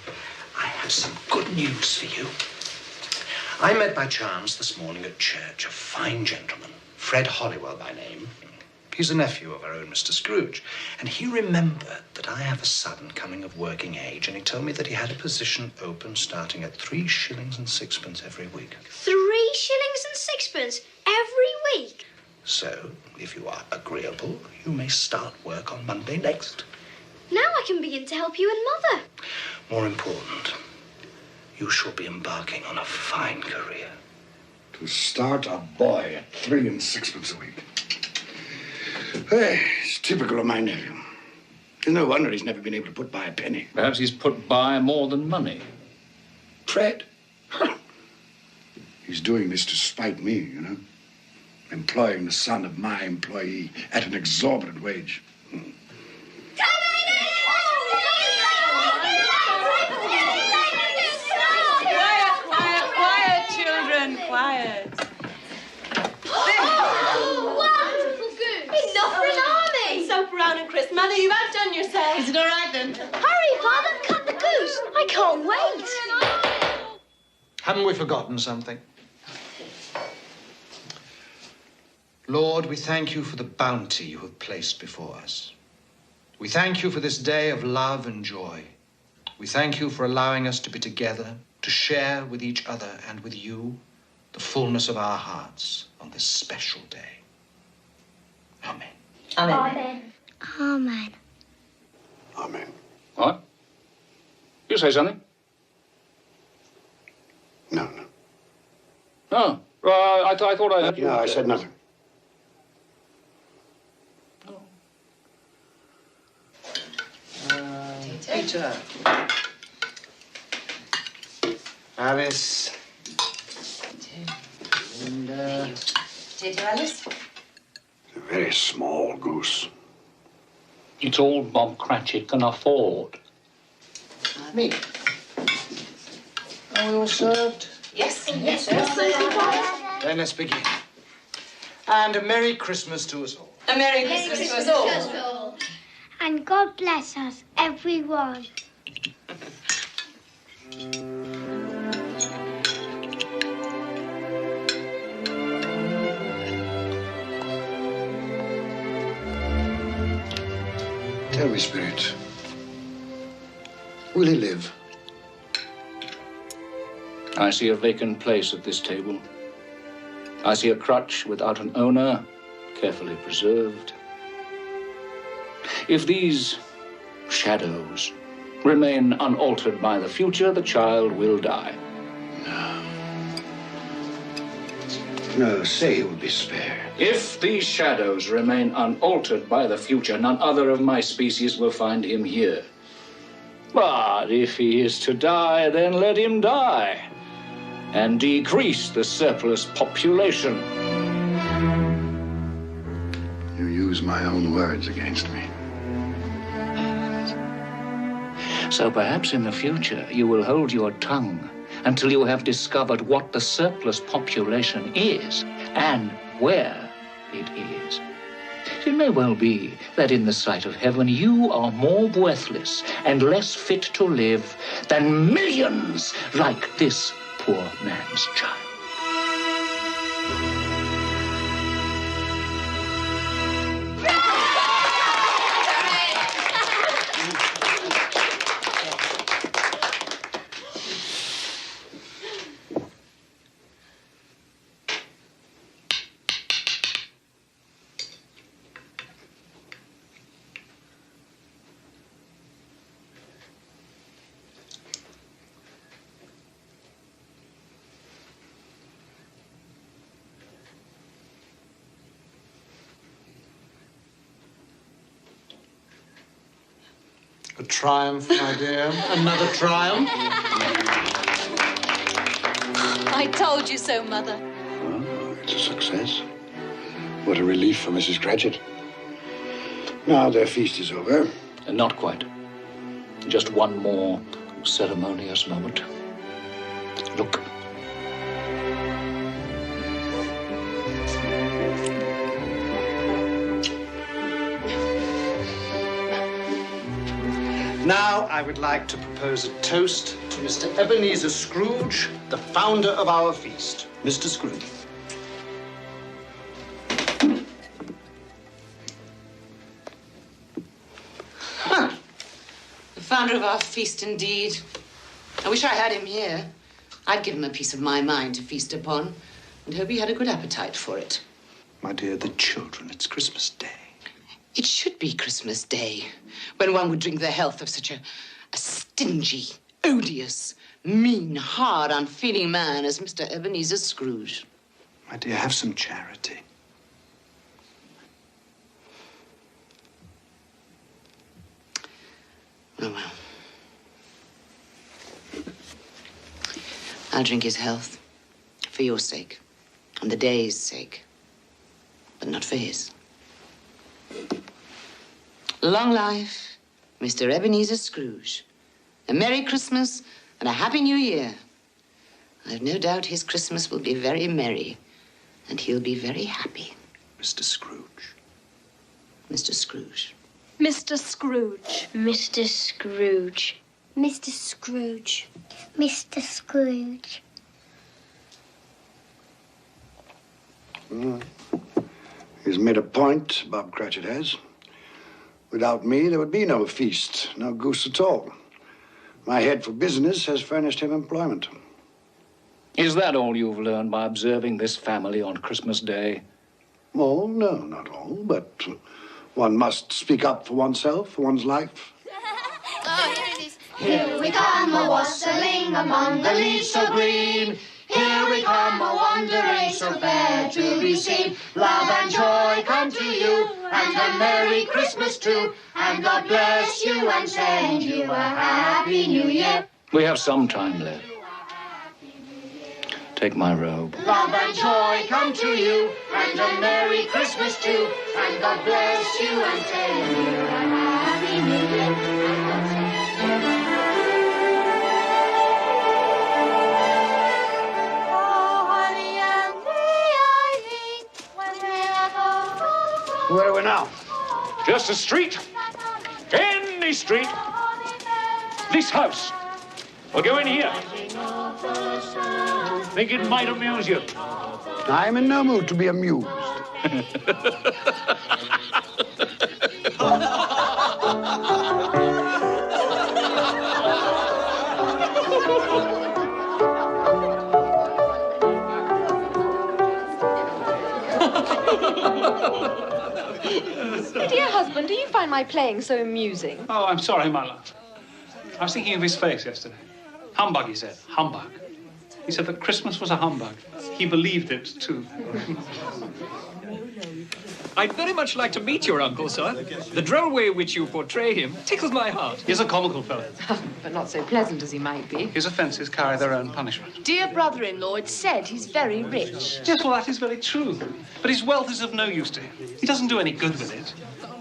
I have some good news for you. I met by chance this morning at church a fine gentleman, Fred Hollywell by name. He's a nephew of our own Mr. Scrooge, and he remembered that I have a son coming of working age, and he told me that he had a position open starting at 3 shillings and 6pence every week. 3 shillings and 6pence every week? So, if you are agreeable, you may start work on Monday next. Now I can begin to help you and Mother. More important, you shall be embarking on a fine career. To start a boy at 3 and 6pence a week. Hey, it's typical of my nephew. It's no wonder he's never been able to put by a penny. Perhaps he's put by more than money. Fred? He's doing this to spite me, you know. Employing the son of my employee at an exorbitant wage. Quiet, children, quiet. Enough for an army! Soap around and Chris. Mother, you've outdone yourself. Is it all right, then? Hurry, Father, cut the goose. I can't wait. Haven't we forgotten something? Lord, we thank you for the bounty you have placed before us. We thank you for this day of love and joy. We thank you for allowing us to be together, to share with each other and with you the fullness of our hearts on this special day. Amen. Amen. Amen. Amen. What? You say something? No. No. I thought I heard you. No, I said nothing. Peter. Alice. Linda. Potato, Alice? A very small goose. It's all Bob Cratchit can afford. Me. Are we all served? Yes. Yes. Then let's begin. And a Merry Christmas to us all. A Merry Christmas to us all. And God bless us, everyone. Tell me, Spirit, will he live? I see a vacant place at this table. I see a crutch without an owner, carefully preserved. If these shadows remain unaltered by the future, the child will die. No, say he will be spared. If these shadows remain unaltered by the future, none other of my species will find him here. But if he is to die, then let him die, and decrease the surplus population. You use my own words against me. So perhaps in the future you will hold your tongue until you have discovered what the surplus population is and where it is. It may well be that in the sight of heaven you are more worthless and less fit to live than millions like this poor man's child. A triumph, my dear. Another triumph. I told you so, Mother. Oh, it's a success. What a relief for Mrs. Cratchit. Now their feast is over. Not quite. Just one more ceremonious moment. Look. Now, I would like to propose a toast to Mr. Ebenezer Scrooge, the founder of our feast. Mr. Scrooge. The founder of our feast, indeed. I wish I had him here. I'd give him a piece of my mind to feast upon and hope he had a good appetite for it. My dear, the children, it's Christmas Day. It should be Christmas Day, when one would drink the health of such a stingy, odious, mean, hard, unfeeling man as Mr. Ebenezer Scrooge. My dear, have some charity. Oh, well. I'll drink his health, for your sake, and the day's sake, but not for his. Long life, Mr. Ebenezer Scrooge. A Merry Christmas and a Happy New Year. I've no doubt his Christmas will be very merry, and he'll be very happy. Mr. Scrooge. Mr. Scrooge. Mr. Scrooge. Mr. Scrooge. Mr. Scrooge. Mr. Scrooge. He's made a point, Bob Cratchit has. Without me, there would be no feast, no goose at all. My head for business has furnished him employment. Is that all you've learned by observing this family on Christmas Day? Oh, no, not all, but one must speak up for oneself, for one's life. Here we come a-wassailing among the leaves so green. Here we come a-wandering so fair to be seen. Love and joy come to you, and a Merry Christmas too. And God bless you and send you a Happy New Year. We have some time left. Take my robe. Love and joy come to you, and a Merry Christmas too. And God bless you and send you a Happy New Year. Where are we now? Just a street. Any street. This house. We'll go in here. Think it might amuse you. I'm in no mood to be amused. Dear husband, do you find my playing so amusing? Oh, I'm sorry, my love. I was thinking of his face yesterday. Humbug, he said. Humbug. He said that Christmas was a humbug. He believed it, too. I'd very much like to meet your uncle, sir. The droll way in which you portray him tickles my heart. He's a comical fellow. But not so pleasant as he might be. His offences carry their own punishment. Dear brother-in-law, it's said he's very rich. Yes, well, that is very true. But his wealth is of no use to him. He doesn't do any good with it.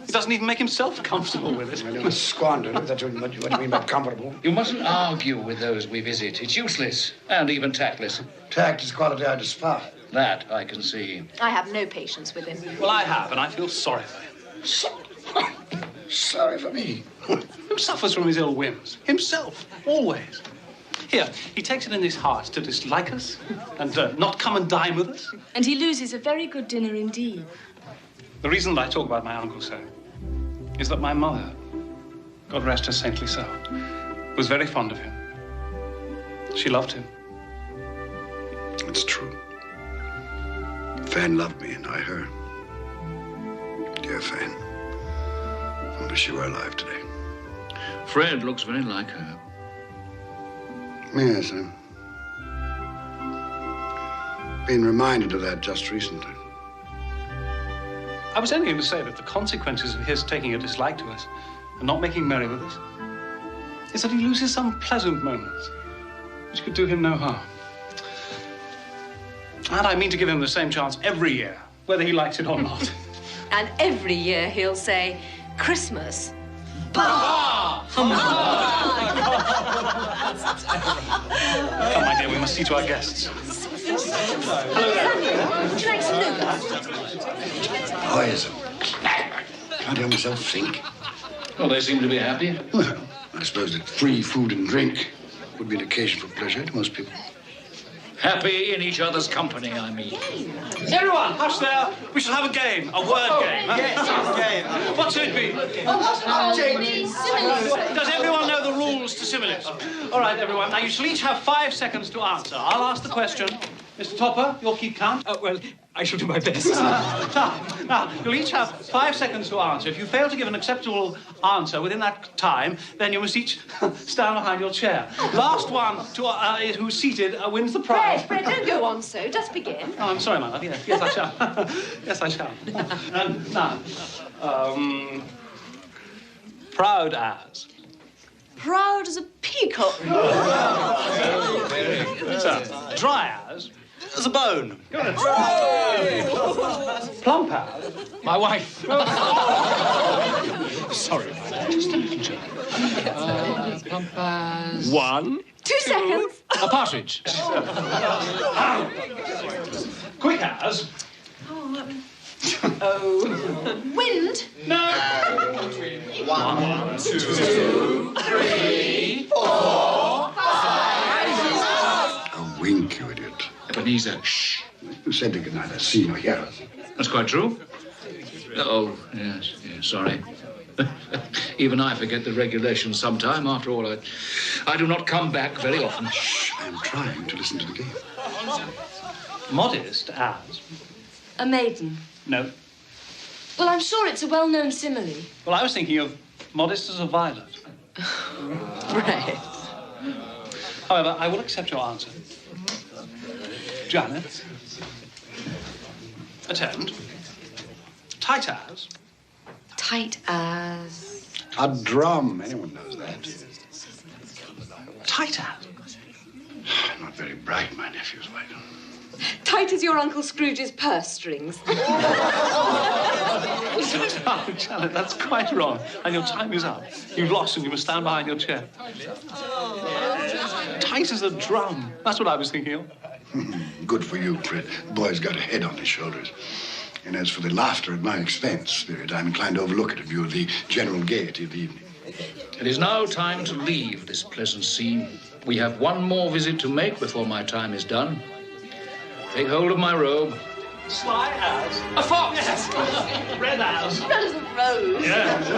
He doesn't even make himself comfortable with it. Well, he must squander it. That's what you mean by comfortable. You mustn't argue with those we visit. It's useless and even tactless. Tact is quality I despise. That I can see. I have no patience with him. Well, I have, and I feel sorry for him. Sorry for me. Who suffers from his ill whims? Himself, always. Here, he takes it in his heart to dislike us and not come and dine with us. And he loses a very good dinner indeed. The reason that I talk about my uncle so is that my mother, God rest her saintly soul, was very fond of him. She loved him. It's true. Fan loved me and I her. Dear Fan. I wish she were alive today. Fred looks very like her. Yes, I've been reminded of that just recently. I was only going to say that the consequences of his taking a dislike to us and not making merry with us is that he loses some pleasant moments which could do him no harm. And I mean to give him the same chance every year, whether he likes it or not. And every year he'll say, Christmas. Bah! Come, my dear, we must see to our guests. Hello. Would you like some nougat? Boys, can't help myself think. Well, they seem to be happy. Well, I suppose that free food and drink would be an occasion for pleasure to most people. Happy in each other's company, I mean. Everyone, hush there. We shall have a game, a word game. Yes, game. What should it be? Does everyone know the rules to similes? All right, everyone. Now, you shall each have 5 seconds to answer. I'll ask the question. Mr. Topper, you'll keep count. Well, I shall do my best. Now, you'll each have 5 seconds to answer. If you fail to give an acceptable answer within that time, then you must each stand behind your chair. Last one to who's seated wins the prize. Fred, don't go on so. Just begin. Oh, I'm sorry, my love. Yes, I shall. Yes, I shall. And now, proud as. Proud as a peacock. So, dry as. As a bone. Good. Plump as. My wife. Sorry. Just a little joke. Plump as... 1. 2 seconds. A partridge. Quick as. Wind. No. 1, 2, 3, 4, 5. A wink, you idiot. Ebenezer, shh. You said they could neither see nor hear us. That's quite true. Oh, yes, sorry. Even I forget the regulations sometime. After all, I do not come back very often. Shh, I'm trying to listen to the game. Modest as. A maiden. No. Well, I'm sure it's a well-known simile. Well, I was thinking of modest as a violet. Right. However, I will accept your answer. Janet. Attend. Tight as. Tight as... A drum. Anyone knows that. Tight as. Not very bright, my nephew's wife. Tight as your Uncle Scrooge's purse strings. Oh, Janet, that's quite wrong. And your time is up. You've lost and you must stand behind your chair. Tight as a drum. That's what I was thinking of. Good for you, Fred. The boy's got a head on his shoulders. And as for the laughter at my expense, Spirit, I'm inclined to overlook it in view of the general gaiety of the evening. It is now time to leave this pleasant scene. We have one more visit to make before my time is done. Take hold of my robe. Sly as. A fox. Yes. Red as. Red as a rose. Yes.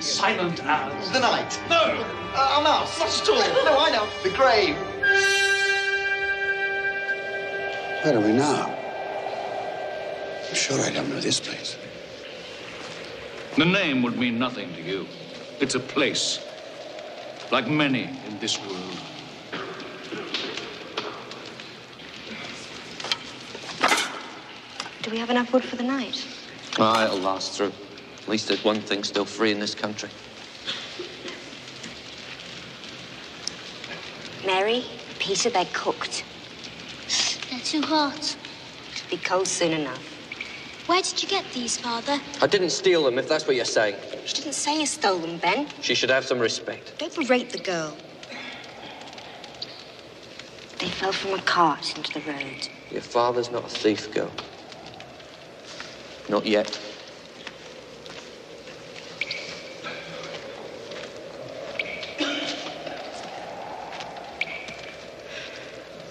Silent as. The night. No. A mouse. Not at all. No, I know. The grave. Where are we now? I'm sure I don't know this place. The name would mean nothing to you. It's a place, like many in this world. Do we have enough wood for the night? Ah, it'll last through. At least there's one thing still free in this country. Mary, a piece of egg cooked. They're too hot. It'll be cold soon enough. Where did you get these, Father? I didn't steal them, if that's what you're saying. She didn't say you stole them, Ben. She should have some respect. Don't berate the girl. They fell from a cart into the road. Your father's not a thief, girl. Not yet.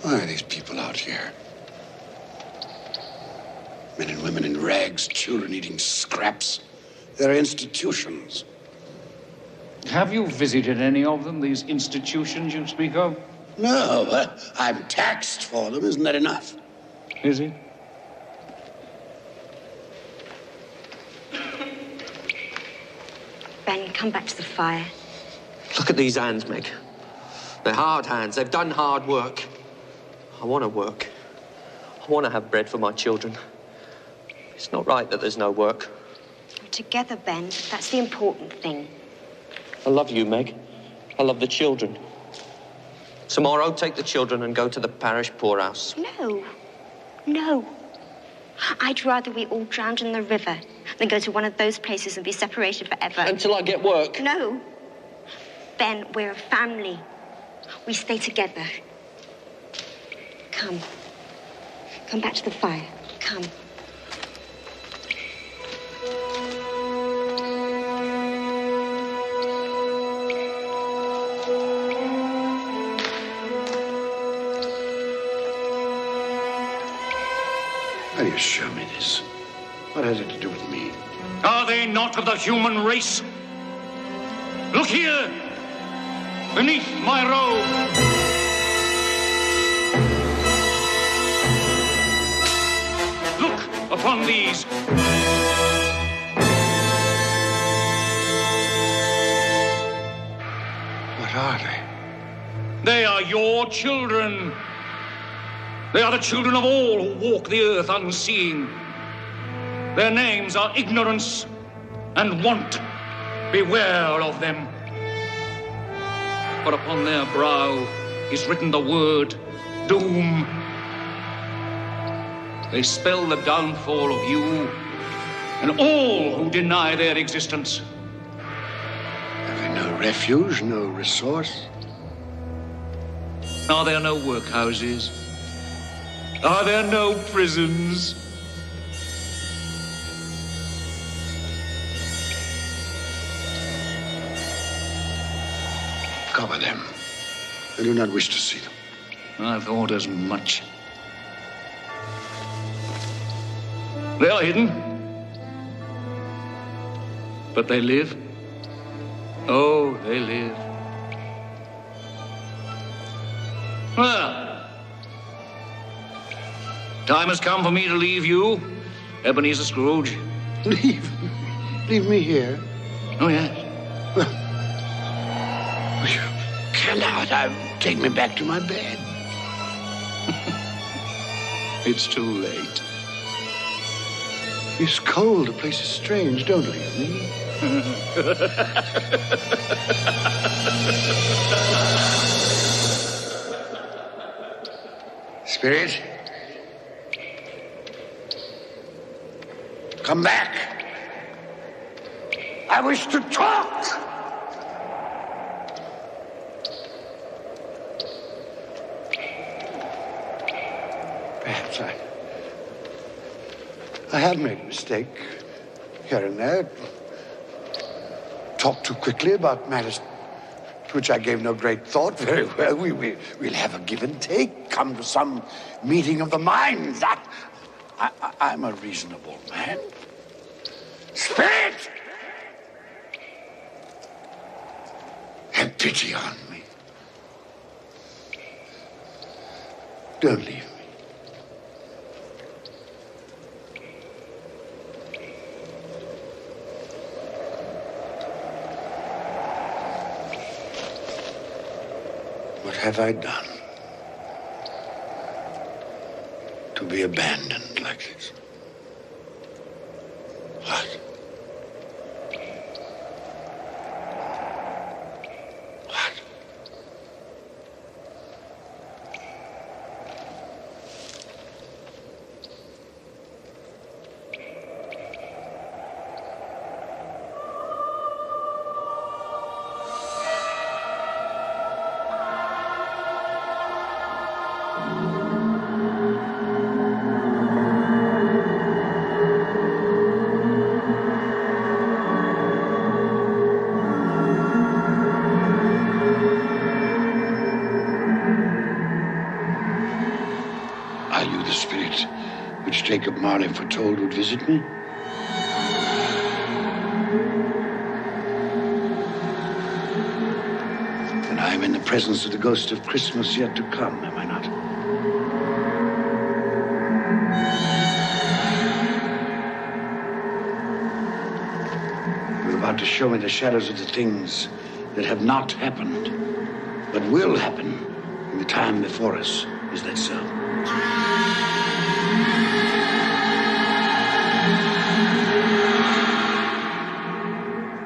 Why are these people out here? Men and women in rags, children eating scraps. They're institutions. Have you visited any of them, these institutions you speak of? No, I'm taxed for them. Isn't that enough? Is it? Ben, come back to the fire. Look at these hands, Meg. They're hard hands. They've done hard work. I want to work. I want to have bread for my children. It's not right that there's no work. We're together, Ben. That's the important thing. I love you, Meg. I love the children. Tomorrow, take the children and go to the parish poorhouse. No. No. I'd rather we all drowned in the river than go to one of those places and be separated forever. Until I get work. No. Ben, we're a family. We stay together. Come. Come back to the fire. Come. How do you show me this? What has it to do with me? Are they not of the human race? Look here, beneath my robe. Look upon these. What are they? They are your children. They are the children of all who walk the earth unseeing. Their names are ignorance and want. Beware of them. For upon their brow is written the word doom. They spell the downfall of you and all who deny their existence. Have they no refuge, no resource? Are there no workhouses? Are there no prisons? Cover them. I do not wish to see them. I thought as much. They are hidden. But they live. Oh, they live. Well, time has come for me to leave you, Ebenezer Scrooge. Leave? Leave me here? Oh, yes. You cannot. Take me back to my bed. It's too late. It's cold. The place is strange. Don't leave me. Spirit, come back. I wish to talk. Perhaps I have made a mistake here and there. Talked too quickly about matters to which I gave no great thought. Very well, we'll have a give and take. Come to some meeting of the minds. I'm a reasonable man. Spirit! Have pity on me. Don't leave me. What have I done to be abandoned like this? What? the spirit which Jacob Marley foretold would visit me? And I am in the presence of the ghost of Christmas yet to come, am I not? You're about to show me the shadows of the things that have not happened, but will happen in the time before us. Is that so?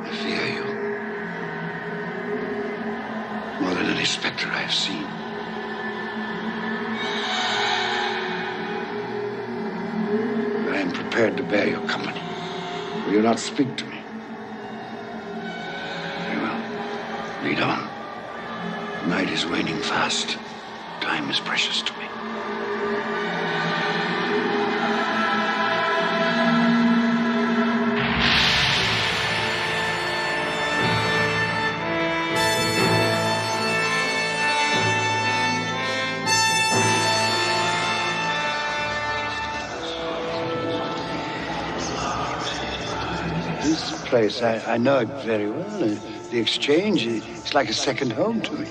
I fear you more than any specter I have seen. But I am prepared to bear your company. Will you not speak to me? Very well. Lead on. Night is waning fast. Time is precious to me. This place, I know it very well. The exchange, it's like a second home to me.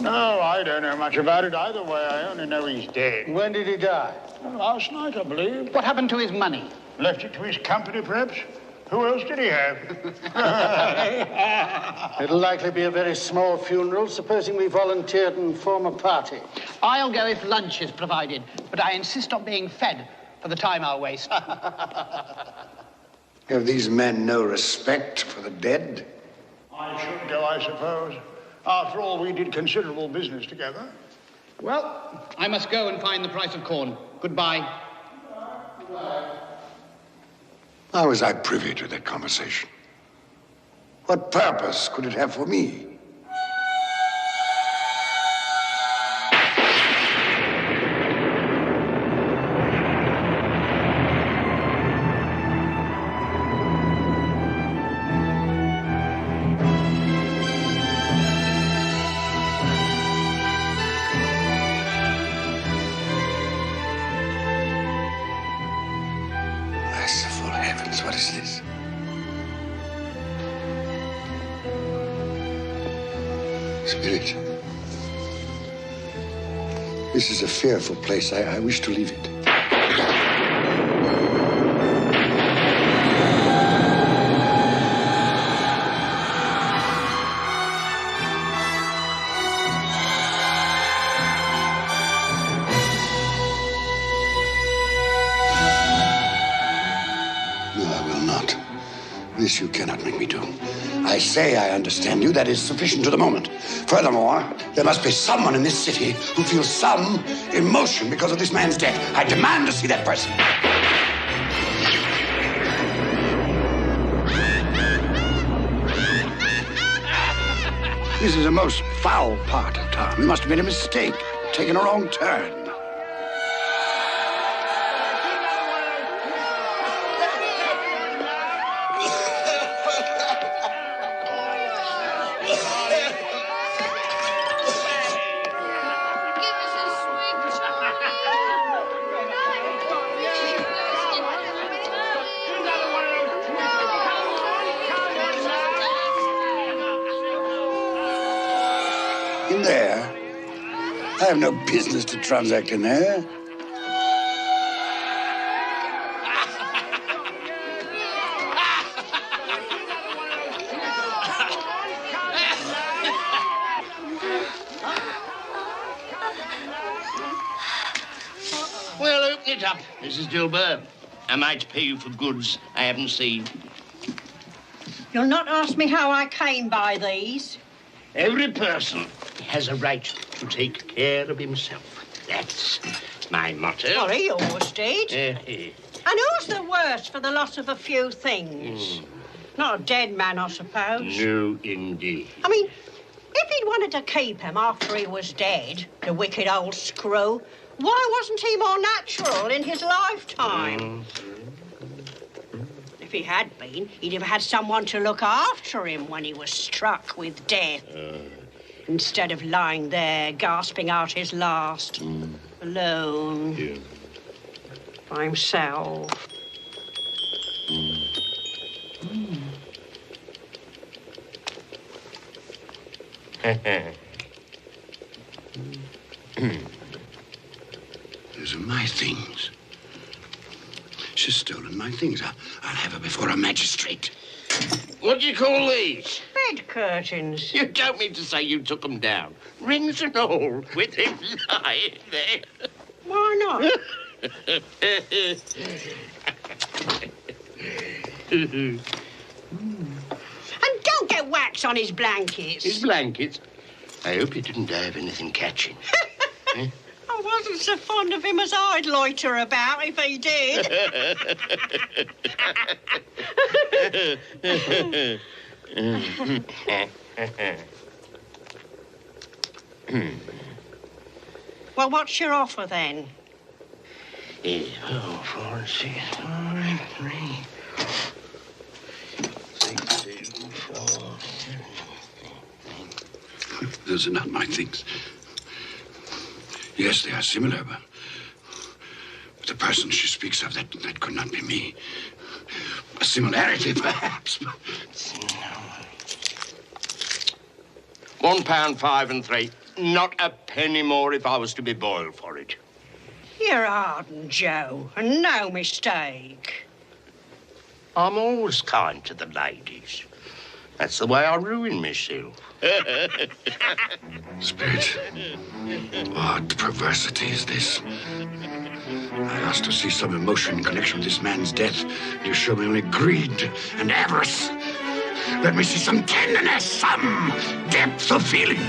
No, I don't know much about it either way. I only know he's dead. When did he die? Last night, I believe. What happened to his money? Left it to his company, perhaps? Who else did he have? It'll likely be a very small funeral, supposing we volunteered and form a party. I'll go if lunch is provided, but I insist on being fed for the time I'll waste. Have these men no respect for the dead? I should go, I suppose. After all, we did considerable business together. Well, I must go and find the price of corn. Goodbye. How was I privy to that conversation? What purpose could it have for me? Merciful heavens, what is this? Spirit, this is a fearful place. I wish to leave it. No, I will not. This you cannot make me do. I say I understand you. That is sufficient to the moment. Furthermore, there must be someone in this city who feels some emotion because of this man's death. I demand to see that person. This is a most foul part of town. We must have made a mistake, taken a wrong turn. In there? I have no business to transact in there. Well, open it up, Mrs. Dilber. Am I to pay you for goods I haven't seen? You'll not ask me how I came by these. Every person has a right to take care of himself. That's my motto. Well, he always did. And who's the worse for the loss of a few things? Not a dead man, I suppose. No, indeed. I mean, if he'd wanted to keep him after he was dead, the wicked old screw, why wasn't he more natural in his lifetime? If he had been, he'd have had someone to look after him when he was struck with death. Instead of lying there, gasping out his last, alone, by himself. Those are my things. She's stolen my things. I'll have her before a magistrate. What do you call these? Bed curtains. You don't mean to say you took them down, rings and all, with him lying there? Why not? And don't get wax on his blankets. His blankets? I hope he didn't have anything catching. I wasn't so fond of him as I'd loiter about if he did. Well, what's your offer then? 4, 6, 5, 3, 6, 2, 4, 7. Those are not my things. Yes, they are similar, but the person she speaks of, that could not be me. A similarity, perhaps, but... £1.5 3. Not a penny more if I was to be boiled for it. You're ardent, Joe, and no mistake. I'm always kind to the ladies. That's the way I ruin myself. Spirit, what perversity is this? I asked to see some emotion in connection with this man's death. You show me only greed and avarice. Let me see some tenderness, some depth of feeling.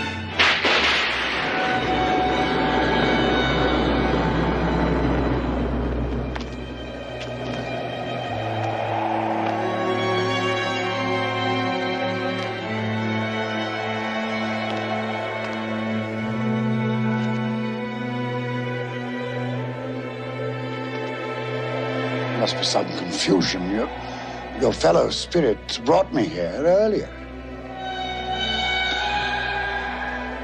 Must be some confusion. Your fellow spirit brought me here earlier.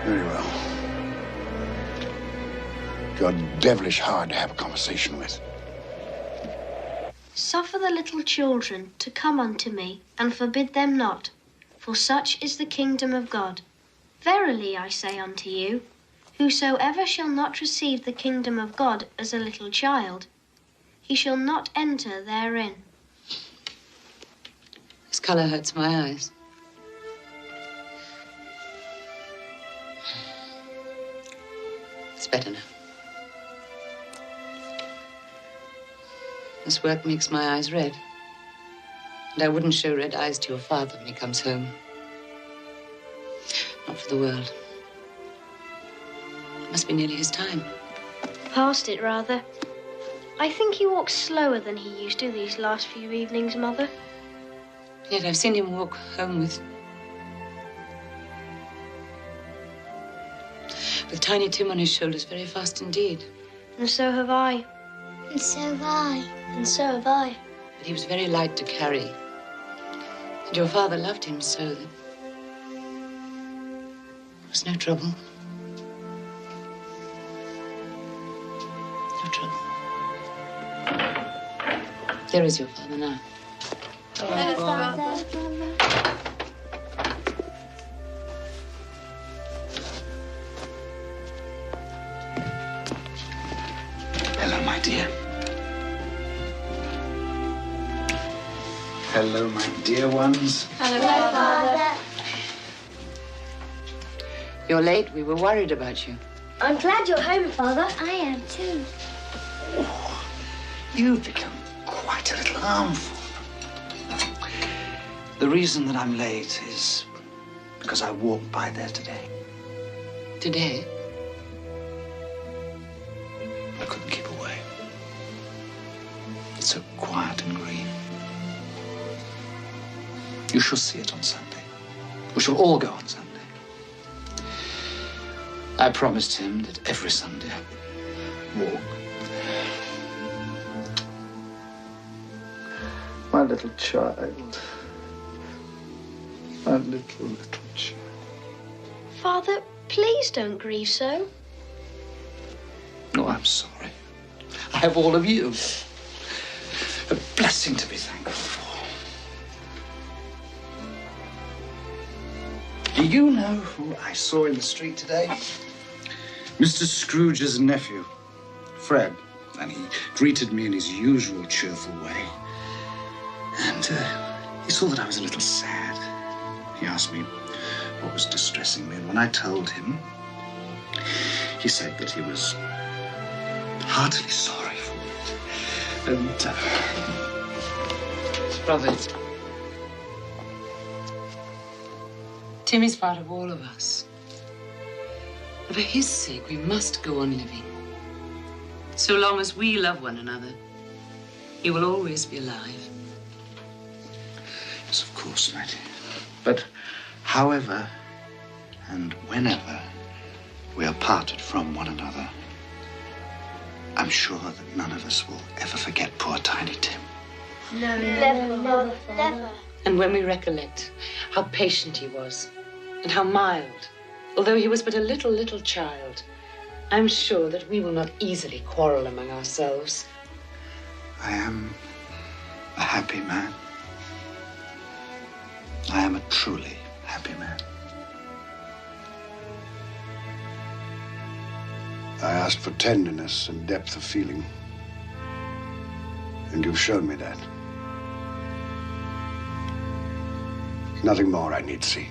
Very well. You're devilish hard to have a conversation with. Suffer the little children to come unto me, and forbid them not, for such is the kingdom of God. Verily I say unto you, whosoever shall not receive the kingdom of God as a little child, he shall not enter therein. This colour hurts my eyes. It's better now. This work makes my eyes red. And I wouldn't show red eyes to your father when he comes home. Not for the world. It must be nearly his time. Past it, rather. I think he walks slower than he used to these last few evenings, Mother. Yet I've seen him walk home with Tiny Tim on his shoulders very fast indeed. And so have I. And so have I. And so have I. But he was very light to carry. And your father loved him so that there was no trouble. No trouble. There is your father now. Hello, Father. Hello, my dear. Hello, my dear ones. Hello, Father. You're late. We were worried about you. I'm glad you're home, Father. I am too. Oh, you've become quite a little harmful. The reason that I'm late is because I walked by there today. Today? I couldn't keep away. It's so quiet and green. You shall see it on Sunday. We shall all go on Sunday. I promised him that every Sunday I'd walk. My little child. My little child. Father, please don't grieve so. Oh, I'm sorry. I have all of you. A blessing to be thankful for. Do you know who I saw in the street today? Mr. Scrooge's nephew, Fred. And he greeted me in his usual cheerful way. And he saw that I was a little sad. He asked me what was distressing me. And when I told him, he said that he was heartily sorry for it. And, Brothers, Timmy's part of all of us. And for his sake, we must go on living. So long as we love one another, he will always be alive. Yes, of course, my dear. But however and whenever we are parted from one another, I'm sure that none of us will ever forget poor Tiny Tim. No, never, Mother, never. And when we recollect how patient he was and how mild, although he was but a little child, I'm sure that we will not easily quarrel among ourselves. I am a happy man. I am a truly happy man. I asked for tenderness and depth of feeling, and you've shown me that. Nothing more I need see.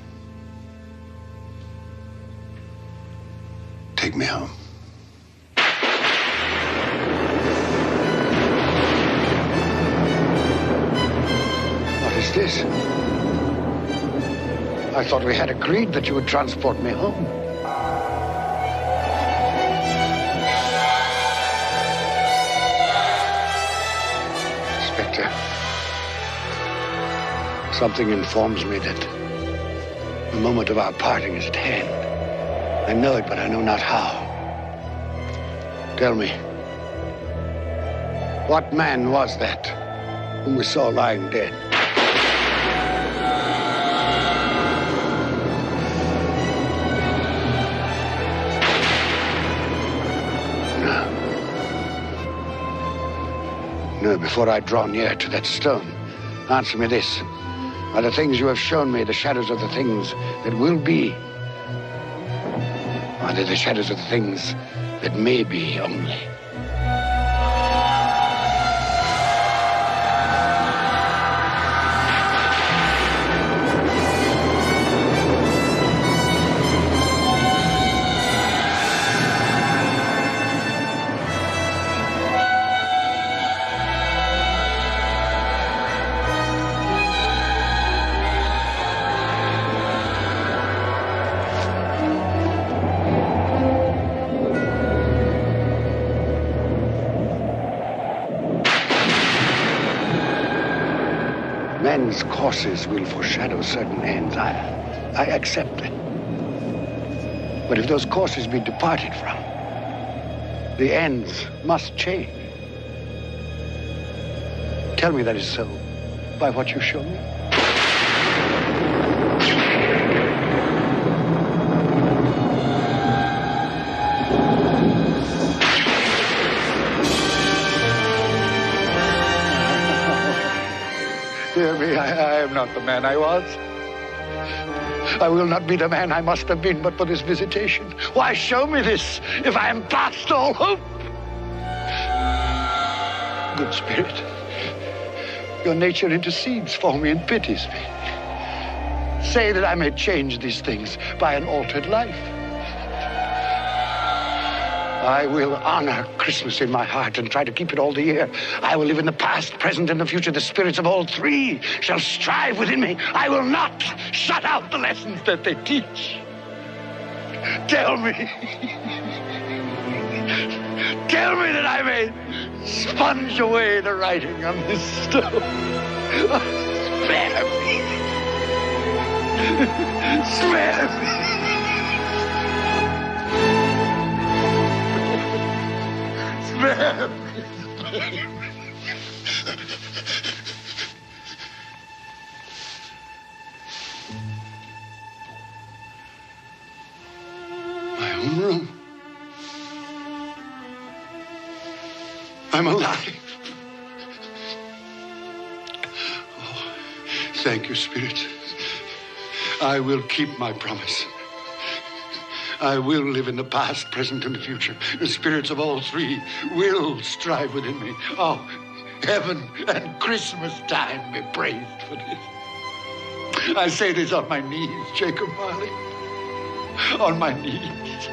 Take me home. What is this? I thought we had agreed that you would transport me home. Inspector, something informs me that the moment of our parting is at hand. I know it, but I know not how. Tell me, what man was that whom we saw lying dead? No, before I draw near to that stone, answer me this. Are the things you have shown me the shadows of the things that will be? Are they the shadows of the things that may be only? Men's courses will foreshadow certain ends. I accept it. But if those courses be departed from, the ends must change. Tell me that is so by what you show me. Dear me, I am not the man I was. I will not be the man I must have been but for this visitation. Why show me this if I am past all hope? Good Spirit, your nature intercedes for me and pities me. Say that I may change these things by an altered life. I will honor Christmas in my heart and try to keep it all the year. I will live in the past, present, and the future. The spirits of all three shall strive within me. I will not shut out the lessons that they teach. Tell me. Tell me that I may sponge away the writing on this stone. Spare me. Spare me. I'm alive. Oh, thank you, Spirit. I will keep my promise. I will live in the past, present, and the future. The spirits of all three will strive within me. Oh, heaven and Christmas time be praised for this. I say this on my knees, Jacob Marley. On my knees.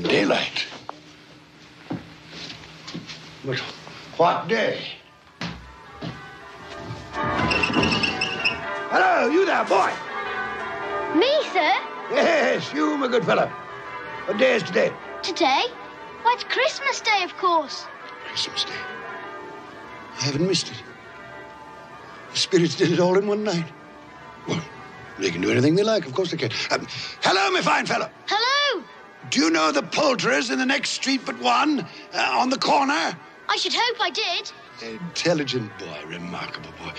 Daylight. But what day? Hello, you there, boy. Me, sir? Yes, you, my good fellow. What day is today? Today? Why, it's Christmas Day, of course. Christmas Day. I haven't missed it. The spirits did it all in one night. Well, they can do anything they like. Of course they can. Hello, my fine fellow. Hello. Do you know the poulterers in the next street but one, on the corner? I should hope I did. Intelligent boy, remarkable boy.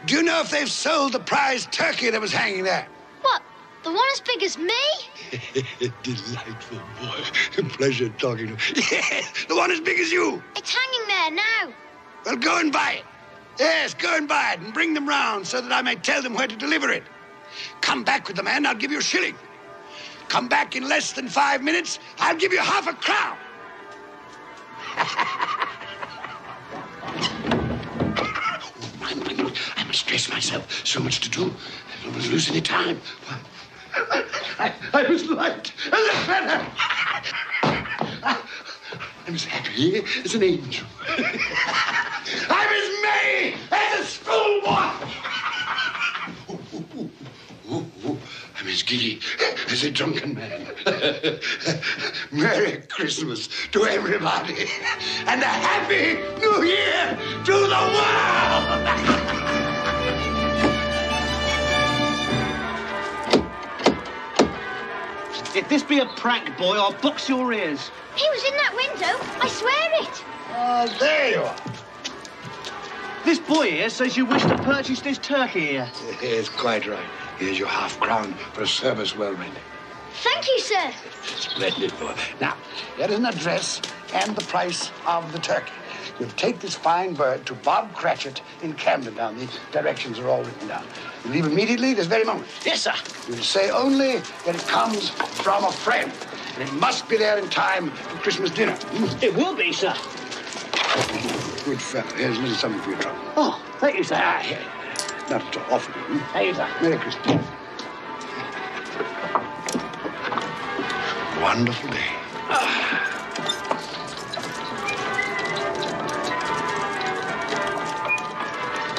Do you know if they've sold the prize turkey that was hanging there? What, the one as big as me? Delightful boy. Pleasure talking to you. Yes, the one as big as you. It's hanging there now. Well, go and buy it. Yes, go and buy it and bring them round so that I may tell them where to deliver it. Come back with the man, I'll give you a shilling. Come back in less than 5 minutes, I'll give you half a crown. I must dress myself. So much to do. I don't want to lose any time. I was light as a feather. I'm as happy as an angel. I'm as merry as a schoolboy. I'm as giddy as a drunken man. Merry Christmas to everybody, and a Happy New Year to the world! If this be a prank, boy, I'll box your ears. He was in that window. I swear it. Oh, there you are. This boy here says you wish to purchase this turkey here. Yes, quite right. Here's your half-crown for a service well rendered. Thank you, sir. Splendid boy. Now, here is an address and the price of the turkey. You'll take this fine bird to Bob Cratchit in Camden Town. The directions are all written down. You leave immediately this very moment. Yes, sir. You'll say only that it comes from a friend. And it must be there in time for Christmas dinner. It will be, sir. Good fellow. Here's a little something for your trouble. Oh, thank you, sir. Here. Not to offer you. Thank you, sir. Merry Christmas. Wonderful day.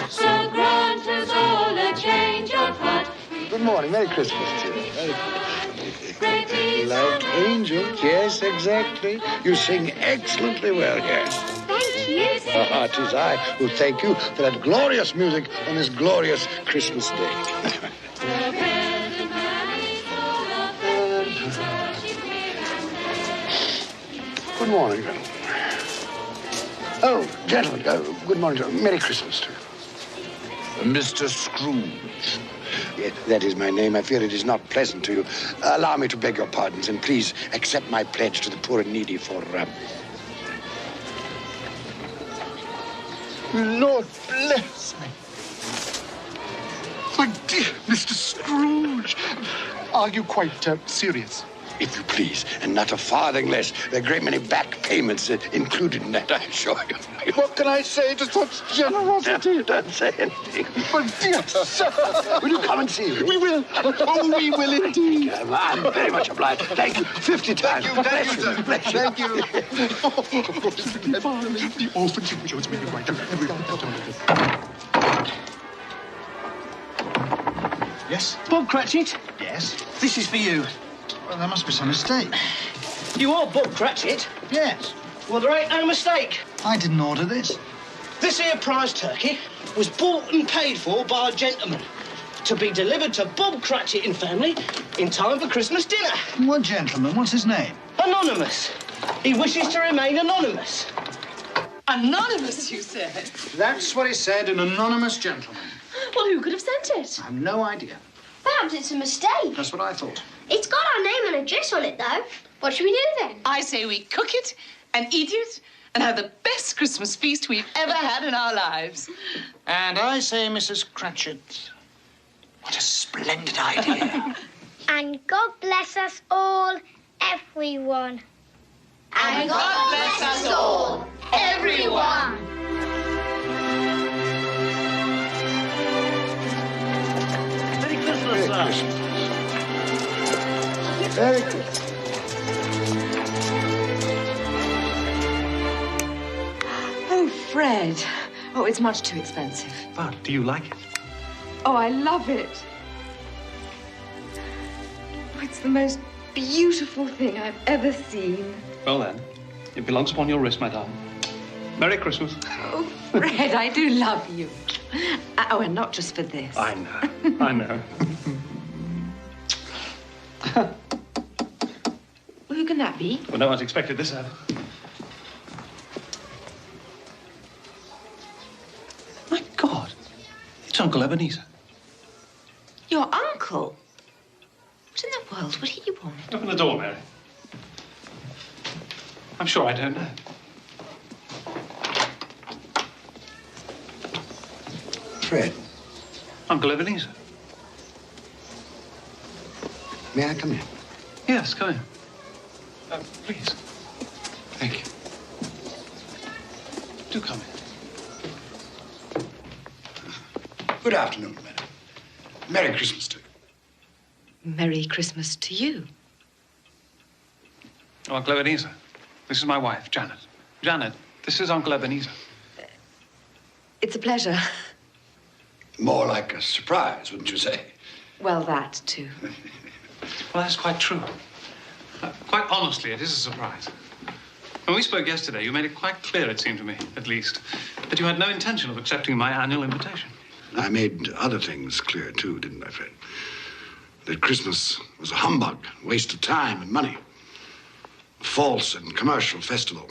So grant us all a change of heart. Good morning. Merry Christmas to you. Like angel. Yes, exactly. You sing excellently well here. Thank you. It is I who thank you for that glorious music on this glorious Christmas day. Good morning. Oh, gentlemen, good morning. Merry Christmas to you. Mr. Scrooge. Yes, that is my name. I fear it is not pleasant to you. Allow me to beg your pardons, and please accept my pledge to the poor and needy for... Lord bless me. My dear Mr. Scrooge, are you quite serious? If you please, and not a farthing less. There are a great many back payments included in that, I assure you. What can I say to such generosity? Don't say anything. But dear sir... Will you come and see me? We will. Oh, we will indeed. I'm very much obliged. Thank you. 50 times. Thank you, sir. Bless you. Thank you. The orphanage shows me right. Yes? Bob Cratchit? Yes? This is for you. Well, there must be some mistake. You are Bob Cratchit? Yes. Well, there ain't no mistake. I didn't order this. This here prize turkey was bought and paid for by a gentleman to be delivered to Bob Cratchit and family in time for Christmas dinner. What gentleman? What's his name? Anonymous. He wishes to remain anonymous. Anonymous, you said? That's what he said, an anonymous gentleman. Well, who could have sent it? I have no idea. Perhaps it's a mistake. That's what I thought. It's got our name and address on it, though. What should we do then? I say we cook it and eat it and have the best Christmas feast we've ever had in our lives. And I say, Mrs. Cratchit, what a splendid idea. And God bless us all, everyone. And God bless us all, everyone. Merry Christmas, sir. Merry Christmas. Oh, Fred. Oh, it's much too expensive. But do you like it? Oh, I love it. Oh, it's the most beautiful thing I've ever seen. Well, then, it belongs upon your wrist, my darling. Merry Christmas. Oh, Fred, I do love you. Oh, and not just for this. I know. I know. Well, who can that be? Well, no one's expected this out. My God. It's Uncle Ebenezer. Your uncle? What in the world would he want? Open the door, Mary. I'm sure I don't know. Fred, Uncle Ebenezer. may I come in? Yes, come in. Please. Thank you. Do come in. Good afternoon, madam. Merry Christmas to you. Merry Christmas to you. Oh, Uncle Ebenezer. This is my wife, Janet. Janet, this is Uncle Ebenezer. It's a pleasure. More like a surprise, wouldn't you say? Well, that too. Well, that's quite true. Quite honestly, it is a surprise. When we spoke yesterday, you made it quite clear, it seemed to me, at least, that you had no intention of accepting my annual invitation. I made other things clear, too, didn't I, Fred? That Christmas was a humbug, a waste of time and money. A false and commercial festival,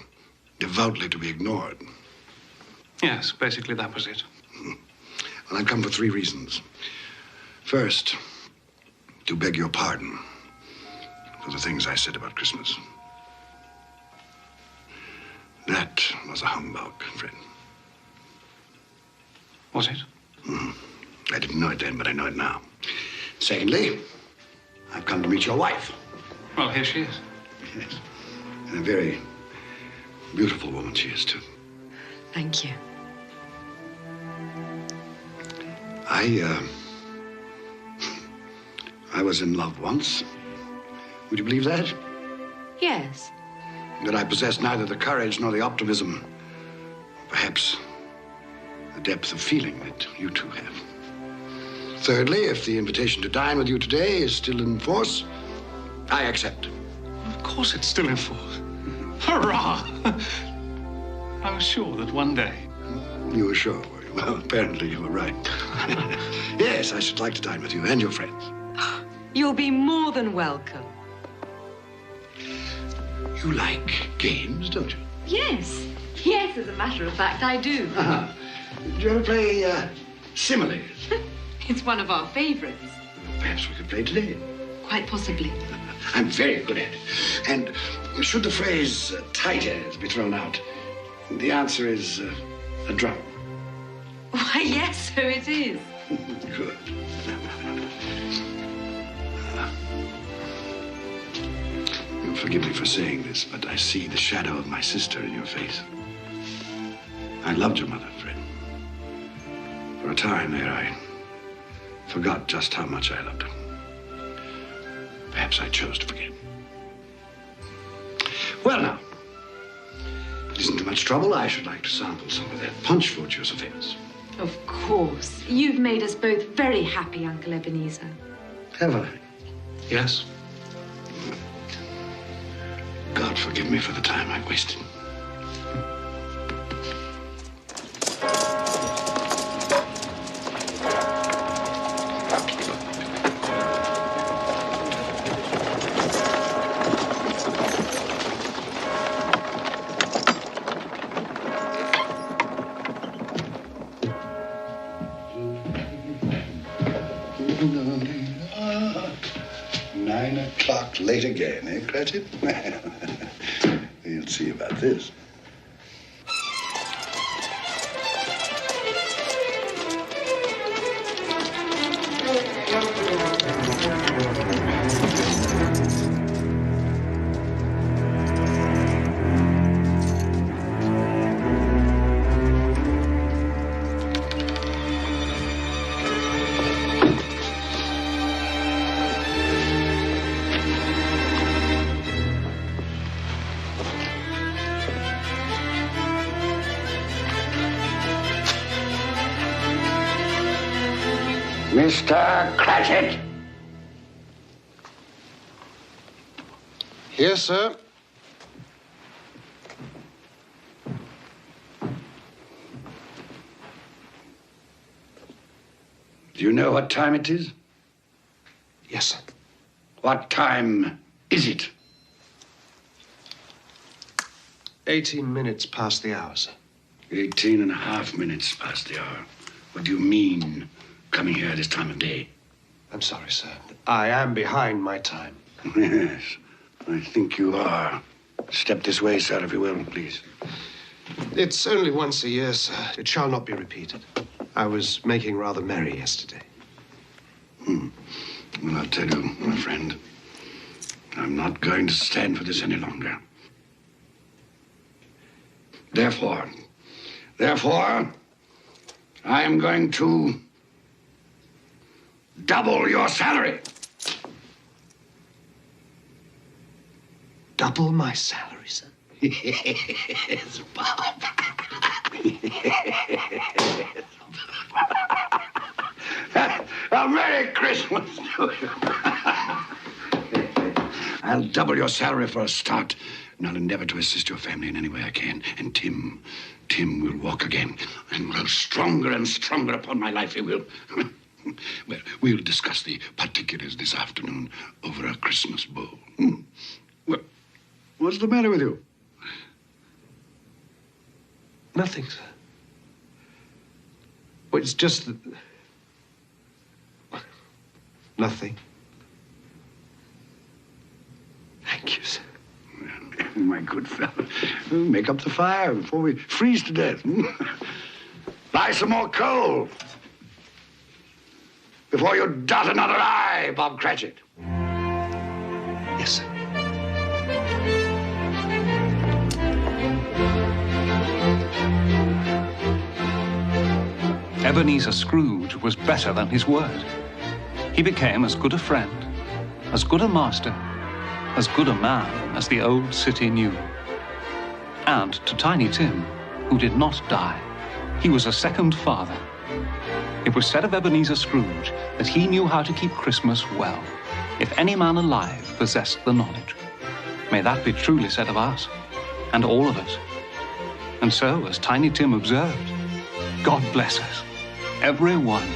devoutly to be ignored. Yes, basically that was it. Well, I've come for 3 reasons. First, to beg your pardon for the things I said about Christmas. That was a humbug, Fred. Was it? I didn't know it then, but I know it now. Secondly, I've come to meet your wife. Well, here she is. Yes. And a very beautiful woman she is, too. Thank you. I was in love once. Would you believe that? Yes. That I possessed neither the courage nor the optimism, perhaps the depth of feeling that you two have. Thirdly, if the invitation to dine with you today is still in force, I accept. Of course it's still in force. Hurrah! I was sure that one day. You were sure, were you? Well, apparently you were right. Yes, I should like to dine with you and your friends. You'll be more than welcome. You like games, don't you? Yes. Yes, as a matter of fact, I do. Uh-huh. Do you ever play similes? It's one of our favorites. Perhaps we could play today. Quite possibly. I'm very good at it. And should the phrase tight as be thrown out, the answer is a drum. Why, yes, so it is. Good. You'll forgive me for saying this, but I see the shadow of my sister in your face. I loved your mother, Fred. For a time there, I forgot just how much I loved her. Perhaps I chose to forget. Well, now, it isn't too much trouble. I should like to sample some of that punch for which you're so famous. Of course. You've made us both very happy, Uncle Ebenezer. Have I? Yes. God forgive me for the time I've wasted. Late again, eh, Cratchit? We'll see about this. Mr. Cratchit. Here, sir. Do you know what time it is? Yes, sir. What time is it? 18 minutes past the hour, sir. 18 and a half minutes past the hour. What do you mean, coming here at this time of day? I'm sorry, sir. I am behind my time. Yes, I think you are. Step this way, sir, if you will, please. It's only once a year, sir. It shall not be repeated. I was making rather merry yesterday. Well, I'll tell you, my friend, I'm not going to stand for this any longer. Therefore, I am going to double your salary. Double my salary, sir? Yes, Bob. A Merry Christmas to you. I'll double your salary for a start, and I'll endeavor to assist your family in any way I can. And Tim will walk again and grow stronger and stronger upon my life. He will. Well, we'll discuss the particulars this afternoon over a Christmas bowl. Well, what's the matter with you? Nothing, sir. Well, it's just that... Nothing. Thank you, sir. My good fellow, make up the fire before we freeze to death. Buy some more coal before you dot another I, Bob Cratchit. Yes, sir. Ebenezer Scrooge was better than his word. He became as good a friend, as good a master, as good a man as the old city knew. And to Tiny Tim, who did not die, he was a second father. It was said of Ebenezer Scrooge that he knew how to keep Christmas well, if any man alive possessed the knowledge. May that be truly said of us, and all of us. And so, as Tiny Tim observed, God bless us, every one.